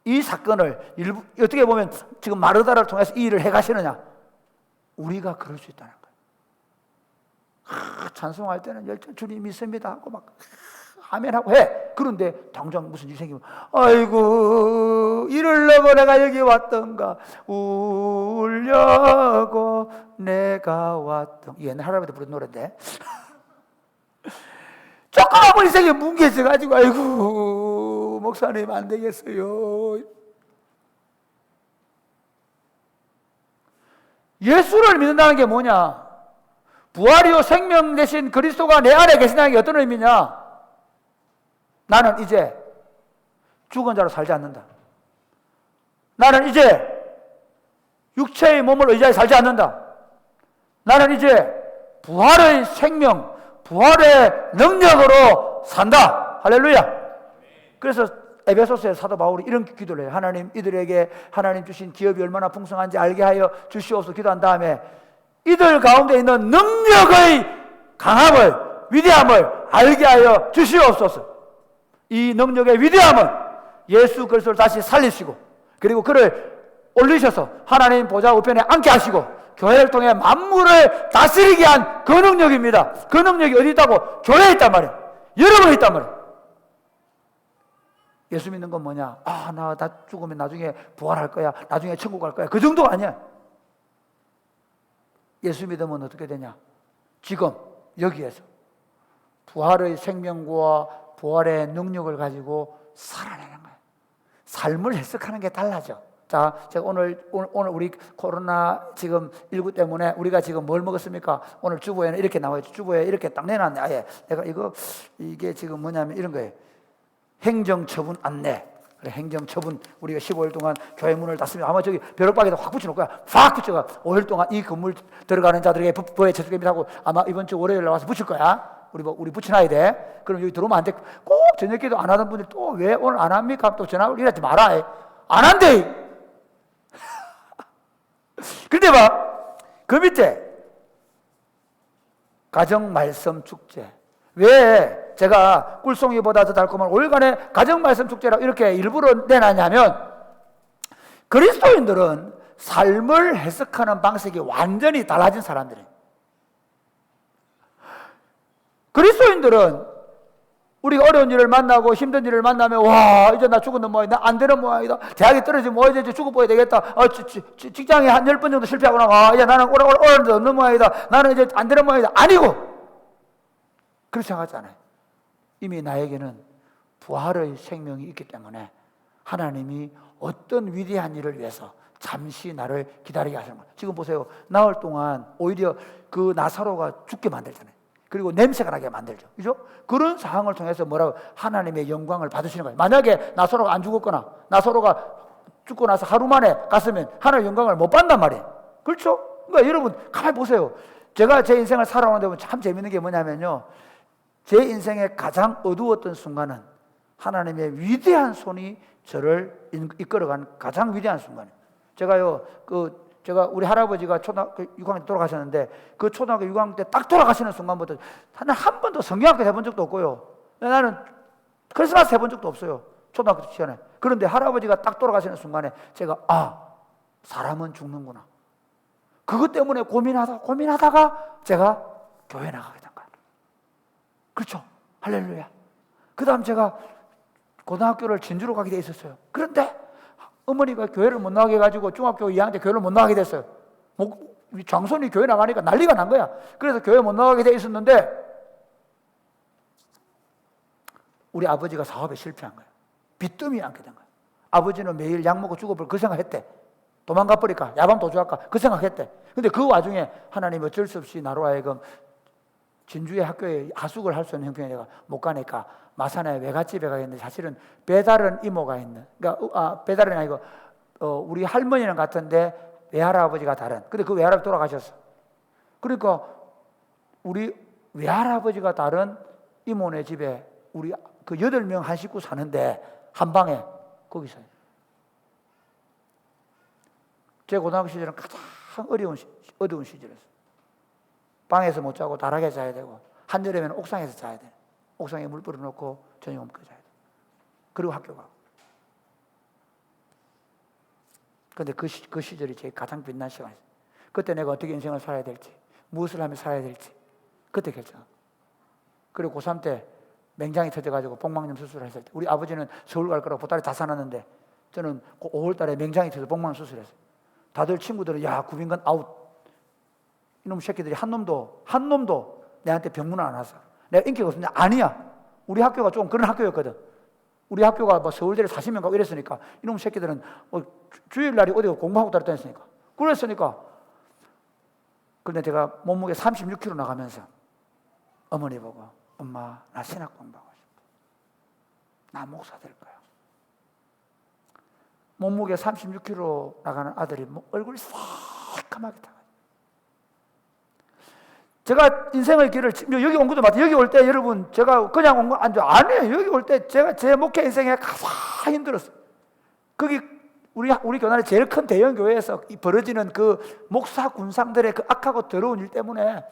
이 사건을 어떻게 보면 지금 마르다를 통해서 이 일을 해가시느냐? 우리가 그럴 수 있다는 거예요. 찬송할 때는 열정 주님 믿습니다 하고 막 아멘 하고 해. 그런데 당장 무슨 일이 생기면 아이고 이러려고 내가 여기 왔던가, 울려고 내가 왔던, 옛날 할아버지 부른 노래인데 조그만 인생에 뭉개져가지고 아이고 목사님 안 되겠어요. 예수를 믿는다는 게 뭐냐? 부활이요 생명 대신 그리스도가 내 안에 계신다는 게 어떤 의미냐? 나는 이제 죽은 자로 살지 않는다. 나는 이제 육체의 몸을 의지하여 살지 않는다. 나는 이제 부활의 생명, 부활의 능력으로 산다. 할렐루야. 그래서 에베소서의 사도 바울이 이런 기도를 해요. 하나님, 이들에게 하나님 주신 기업이 얼마나 풍성한지 알게 하여 주시옵소서 기도한 다음에 이들 가운데 있는 능력의 강함을, 위대함을 알게 하여 주시옵소서. 이 능력의 위대함은 예수 그리스도를 다시 살리시고 그리고 그를 올리셔서 하나님 보좌 우편에 앉게 하시고 교회를 통해 만물을 다스리게 한 그 능력입니다. 그 능력이 어디 있다고? 교회에 있단 말이에요. 여러분에 있단 말이에요. 예수 믿는 건 뭐냐? 나 죽으면 나중에 부활할 거야. 나중에 천국 갈 거야. 그 정도가 아니야. 예수 믿으면 어떻게 되냐? 지금 여기에서 부활의 생명과 부활의 능력을 가지고 살아내는 거예요. 삶을 해석하는 게 달라져. 자, 제가 오늘 우리 코로나 지금 19 때문에 우리가 지금 뭘 먹었습니까? 오늘 주보에는 이렇게 나와있죠. 주보에 이렇게 딱 내놨네. 아예 내가 이게 지금 뭐냐면 이런 거예요. 행정처분 안내. 그래, 행정처분. 우리가 15일 동안 교회 문을 닫습니다. 아마 저기 벼룩박에다 확 붙여놓을 거야. 확 붙여가 5일 동안 이 건물 들어가는 자들에게 법에 제출됩니다 하고 아마 이번 주 월요일에 와서 붙일 거야. 우리 붙여놔야 돼. 그럼 여기 들어오면 안 돼. 꼭 저녁에도 안 하던 분들이 또 왜 오늘 안 합니까? 또 전화를 이러지 마라. 안 한대. 근데 그 밑에 가정말씀 축제. 왜 제가 꿀송이보다 더 달콤한 5일간의 가정말씀 축제라고 이렇게 일부러 내놨냐면 그리스도인들은 삶을 해석하는 방식이 완전히 달라진 사람들이에요. 그리스도인들은 우리가 어려운 일을 만나고 힘든 일을 만나면 이제 나 죽었는 모양이다. 안 되는 모양이다. 대학에 떨어지면 이제 죽어봐야 되겠다. 직장에 한 10번 정도 실패하고 나면 이제 나는 오라는 데 없는 모양이다. 나는 이제 안 되는 모양이다. 아니고 그렇게 생각하지 않아요. 이미 나에게는 부활의 생명이 있기 때문에 하나님이 어떤 위대한 일을 위해서 잠시 나를 기다리게 하시는 거예요. 지금 보세요. 나흘 동안 오히려 그 나사로가 죽게 만들잖아요. 그리고 냄새가 나게 만들죠. 그죠? 그런 상황을 통해서 뭐라고? 하나님의 영광을 받으시는 거예요. 만약에 나사로가 안 죽었거나 나사로가 죽고 나서 하루 만에 갔으면 하나님의 영광을 못 받는단 말이에요. 그렇죠? 그러니까 여러분 가만히 보세요. 제가 제 인생을 살아오는데 보면 참 재밌는 게 뭐냐면요. 제 인생의 가장 어두웠던 순간은 하나님의 위대한 손이 저를 이끌어간 가장 위대한 순간이에요. 제가 우리 할아버지가 초등학교 6학년 때 돌아가셨는데 그 초등학교 6학년 때 딱 돌아가시는 순간부터 나는 한 번도 성경학교 해본 적도 없고요. 나는 크리스마스 해본 적도 없어요. 초등학교 시간에. 그런데 할아버지가 딱 돌아가시는 순간에 제가 사람은 죽는구나. 그것 때문에 고민하다가 제가 교회 나가게 된 거예요. 그렇죠? 할렐루야. 그 다음 제가 고등학교를 진주로 가게 돼 있었어요. 그런데 어머니가 교회를 못 나가게 해가지고 중학교 2학년 때 교회를 못 나가게 됐어요. 우리 장손이 교회 나가니까 난리가 난 거야. 그래서 교회 못 나가게 돼 있었는데 우리 아버지가 사업에 실패한 거야. 빚더미에 앉게 된 거야. 아버지는 매일 약 먹고 죽어버려 그 생각했대. 도망가 버릴까? 야밤 도주할까? 그 생각했대. 근데 그 와중에 하나님 어쩔 수 없이 나로 하여금 진주의 학교에 하숙을 할 수 있는 형편이 내가 못 가니까 마산에 외갓집에 가겠는데 사실은 배다른 이모가 있는, 그러니까 배다른이 아니고 우리 할머니랑 같은데 외할아버지가 다른. 근데 그 외할아버지 돌아가셨어. 그러니까 우리 외할아버지가 다른 이모네 집에 우리 그 8명 한 식구 사는데 한 방에 거기서 제 고등학교 시절은 가장 어두운 시절이었어요. 방에서 못 자고 다락에 자야 되고 한여름에는 옥상에서 자야 돼. 옥상에 물 뿌려놓고 저녁 먹고 자야 돼. 그리고 학교 가고. 근데 그 시절이 제 가장 빛난 시간이었어요. 그때 내가 어떻게 인생을 살아야 될지, 무엇을 하며 살아야 될지 그때 결정. 그리고 고3 때 맹장이 터져가지고 복막염 수술을 했을 때 우리 아버지는 서울 갈 거라고 보따리 다 사놨는데 저는 5월 달에 맹장이 터져서 복막염 수술했어요. 다들 친구들은 야 구빈관 아웃. 이놈 새끼들이 한 놈도 내한테 병문안 안 왔어. 내가 인기가 없었는데 아니야. 우리 학교가 좀 그런 학교였거든. 우리 학교가 뭐 서울대를 40명 가고 이랬으니까 이놈 새끼들은 주일날이 어디 공부하고 다녔으니까 그랬으니까. 그런데 제가 몸무게 36kg 나가면서 어머니 보고 엄마 나 신학 공부하고 싶어. 나 목사 될 거야. 몸무게 36kg 나가는 아들이 얼굴이 새까맣게 타가지고 제가 인생의 길을 여기 온 것도 맞아요. 여기 올 때 여러분 제가 그냥 온 거 아니에요. 여기 올 때 제가 제 목회 인생에 가장 힘들었어요. 거기 우리 교단의 제일 큰 대형 교회에서 벌어지는 그 목사 군상들의 그 악하고 더러운 일 때문에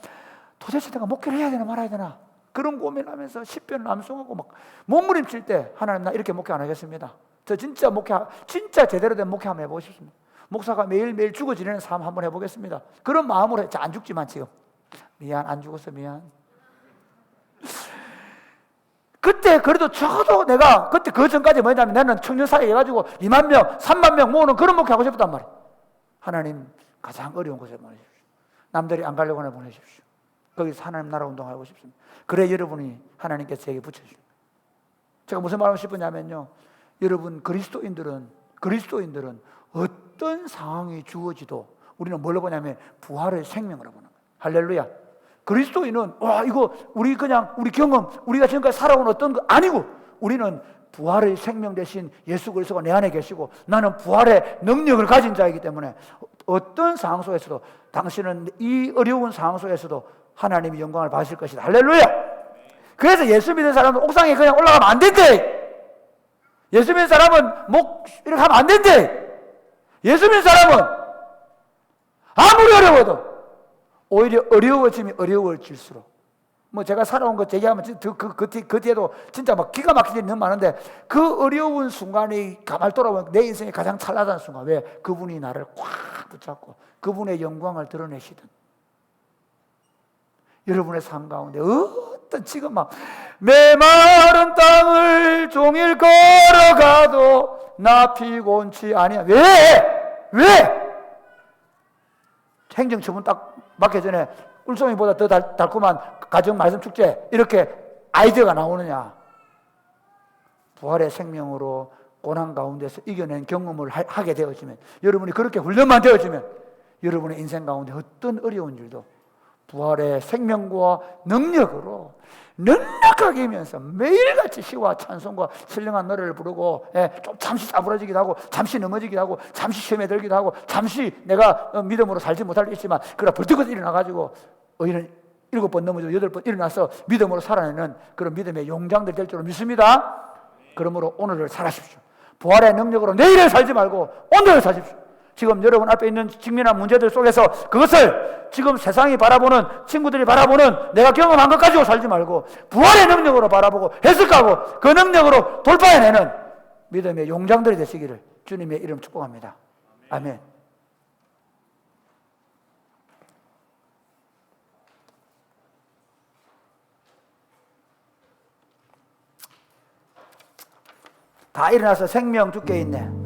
도대체 내가 목회를 해야 되나 말아야 되나 그런 고민하면서 십변을 암송하고 막 몸부림칠 때 하나님 나 이렇게 목회 안 하겠습니다. 저 진짜 제대로 된 목회 한번 해보고 싶습니다. 목사가 매일매일 죽어 지내는 삶 한번 해보겠습니다. 그런 마음으로 했죠. 안 죽지만 지금 미안 안 죽었어 미안. 그때 그래도 적어도 내가 그때 그 전까지 뭐냐면 나는 청년사회 해가지고 2만 명 3만 명 모으는 그런 목회 하고 싶단 말이에요. 하나님 가장 어려운 곳에 보내십시오. 남들이 안 가려고 하나 보내십시오. 거기서 하나님 나라 운동하고 싶습니다. 그래 여러분이 하나님께서 제게 붙여주십니다. 제가 무슨 말하고 싶으냐면요, 여러분 그리스도인들은 어떤 상황이 주어지도 우리는 뭘로 보냐면 부활의 생명으로 보는 거예요. 할렐루야. 그리스도인은 이거 우리 경험 우리가 지금까지 살아온 어떤 거 아니고 우리는 부활의 생명 대신 예수 그리스도가 내 안에 계시고 나는 부활의 능력을 가진 자이기 때문에 어떤 상황 속에서도 당신은 이 어려운 상황 속에서도 하나님이 영광을 받으실 것이다. 할렐루야. 그래서 예수 믿는 사람은 옥상에 그냥 올라가면 안 된대. 예수 믿는 사람은 이렇게 하면 안 된대. 예수 믿는 사람은 아무리 어려워도 오히려 어려워질수록 제가 살아온 거 얘기하면 그 뒤에도 진짜 막 기가 막히게 너무 많은데 그 어려운 순간이 가만 돌아보면 내 인생의 가장 찬란한 순간. 왜? 그분이 나를 꽉 붙잡고 그분의 영광을 드러내시든 여러분의 삶 가운데 어떤 지금 막 메마른 땅을 종일 걸어가도 나 피곤치 아니야. 왜? 행정처분 딱 맡기 전에 울송이보다 더 달콤한 가정 말씀 축제 이렇게 아이디어가 나오느냐. 부활의 생명으로 고난 가운데서 이겨낸 경험을 하게 되어지면 여러분이 그렇게 훈련만 되어지면 여러분의 인생 가운데 어떤 어려운 일도 부활의 생명과 능력으로 넉넉하게 이면서 매일같이 시와 찬송과 신령한 노래를 부르고 좀 잠시 싸부러지기도 하고 잠시 넘어지기도 하고 잠시 시험에 들기도 하고 잠시 내가 믿음으로 살지 못할 수 있지만 그러나 벌떡 일어나가지고 의인은 7번 넘어지고 8번 일어나서 믿음으로 살아내는 그런 믿음의 용장들 될 줄로 믿습니다. 그러므로 오늘을 살아십시오. 부활의 능력으로 내일을 살지 말고 오늘을 사십시오. 지금 여러분 앞에 있는 직면한 문제들 속에서 그것을 지금 세상이 바라보는 친구들이 바라보는 내가 경험한 것 가지고 살지 말고 부활의 능력으로 바라보고 해석하고 그 능력으로 돌파해내는 믿음의 용장들이 되시기를 주님의 이름 축복합니다. 아멘. 다 일어나서 생명 죽게 있네.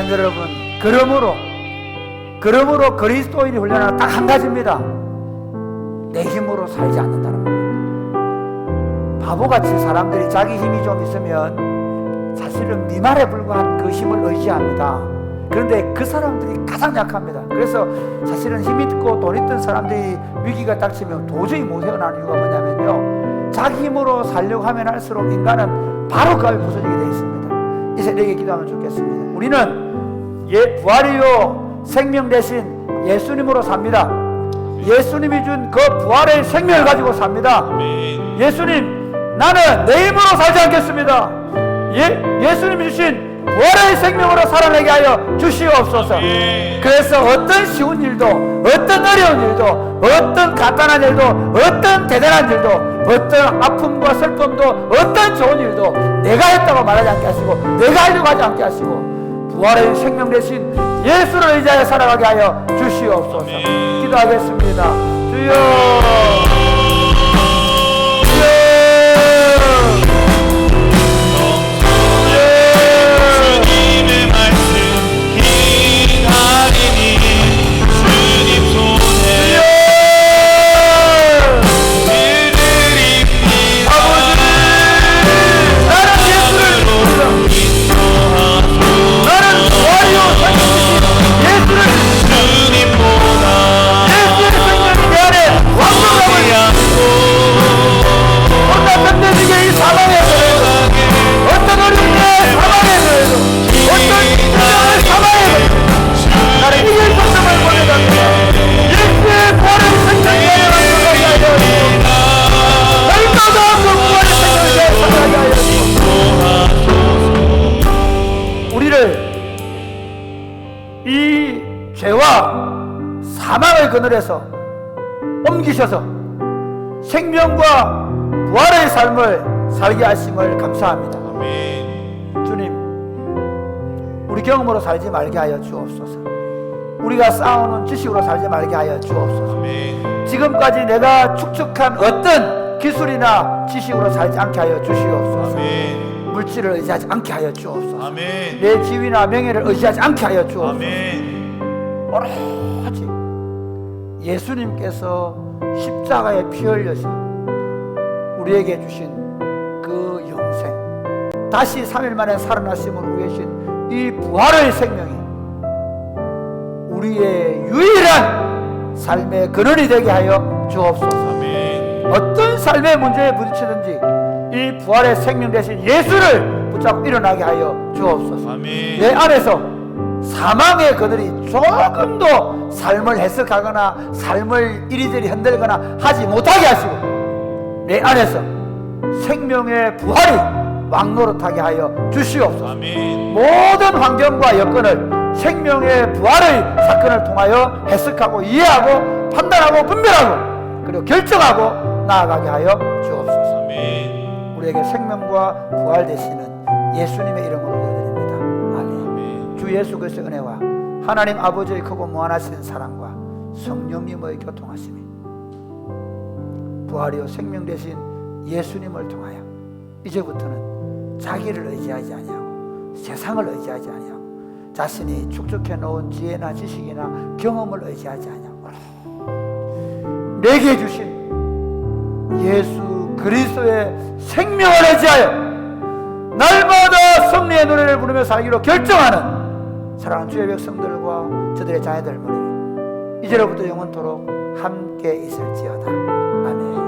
사랑하는 여러분, 그러므로 그리스도인이 훈련하는 딱 한 가지입니다. 내 힘으로 살지 않는다는 겁니다. 바보같이 사람들이 자기 힘이 좀 있으면 사실은 미말에 불과한 그 힘을 의지합니다. 그런데 그 사람들이 가장 약합니다. 그래서 사실은 힘 있고 돈 있던 사람들이 위기가 닥치면 도저히 못 헤어나는 이유가 뭐냐면요, 자기 힘으로 살려고 하면 할수록 인간은 바로 그 앞에 부서지게 되어 있습니다. 이 새벽에 기도하면 좋겠습니다. 우리는 부활이요 생명 대신 예수님으로 삽니다. 예수님이 준 그 부활의 생명을 가지고 삽니다. 아멘. 예수님, 나는 내 힘으로 살지 않겠습니다. 예수님이 주신 부활의 생명으로 살아내게 하여 주시옵소서. 아멘. 그래서 어떤 쉬운 일도, 어떤 어려운 일도, 어떤 간단한 일도, 어떤 대단한 일도, 어떤 아픔과 슬픔도, 어떤 좋은 일도 내가 했다고 말하지 않게 하시고, 내가 하려고 하지 않게 하시고, 부활의 생명 대신 예수를 의지하여 살아가게 하여 주시옵소서. 아멘. 기도하겠습니다. 주여, 주님의 말씀 기다리니 주님 손에 들드립니다. 나는 예수를 인도하소서. 나는 부활이요 생명이신 예수를 주님보다 예수의 생명이 내 안에 왕성함을 어떤 현대적인 이 사망에서 어떤 어려움의 사망에서 어떤 인생의 사망에서 나를 이길 수 없음을 보내달라. 예수의 부활의 생명이 내 안에 왕성하게 하여 주옵소서. 날마다 그 부활의 생명이 내 안에 살아나게 하여 주옵소서. 우리를 이 죄와 사망의 그늘에서 옮기셔서 생명과 부활의 삶을 살게 하심을 감사합니다. 아멘. 주님, 우리 경험으로 살지 말게 하여 주옵소서. 우리가 쌓아오는 지식으로 살지 말게 하여 주옵소서. 아멘. 지금까지 내가 축적한 어떤 기술이나 지식으로 살지 않게 하여 주시옵소서. 아멘. 물질을 의지하지 않게 하여 주옵소서. 아멘. 내 지위나 명예를 의지하지 않게 하여 주옵소서. 아멘. 오로지 예수님께서 십자가에 피 흘려서 우리에게 주신 그 영생, 다시 3일 만에 살아나심으로 위하신 이 부활의 생명이 우리의 유일한 삶의 근원이 되게 하여 주옵소서. 아멘. 어떤 삶의 문제에 부딪히든지 이 부활의 생명 대신 예수를 붙잡고 일어나게 하여 주옵소서. 아멘. 내 안에서 사망의 그들이 조금도 삶을 해석하거나 삶을 이리저리 흔들거나 하지 못하게 하시고 내 안에서 생명의 부활이 왕노릇하게 하여 주시옵소서. 아멘. 모든 환경과 여건을 생명의 부활의 사건을 통하여 해석하고 이해하고 판단하고 분별하고 그리고 결정하고 나아가게 하여 주옵소서. 아멘. 우리에게 생명과 부활 되시는 예수님의 이름으로 기도드립니다. 아멘. 주 예수 그리스도의 은혜와 하나님 아버지의 크고 무한하신 사랑과 성령님의 교통하심이 부활이요 생명 되신 예수님을 통하여 이제부터는 자기를 의지하지 아니하고 세상을 의지하지 아니하고 자신이 축적해 놓은 지혜나 지식이나 경험을 의지하지 아니하고 내게 주신 예수 그리스도의 생명을 의지하여 날마다 승리의 노래를 부르며 살기로 결정하는 사랑하는 주의 백성들과 저들의 자녀들 머리 이제로부터 영원토록 함께 있을지어다. 아멘.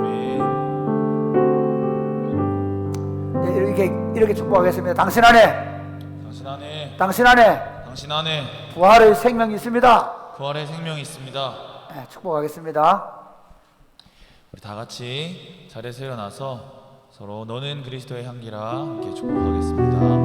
네, 이렇게 축복하겠습니다. 당신 안에 당신 안에 부활의 생명이 있습니다. 부활의 생명이 있습니다. 네, 축복하겠습니다. 우리 다 같이 자리에서 일어나서 서로 너는 그리스도의 향기라 함께 축복하겠습니다.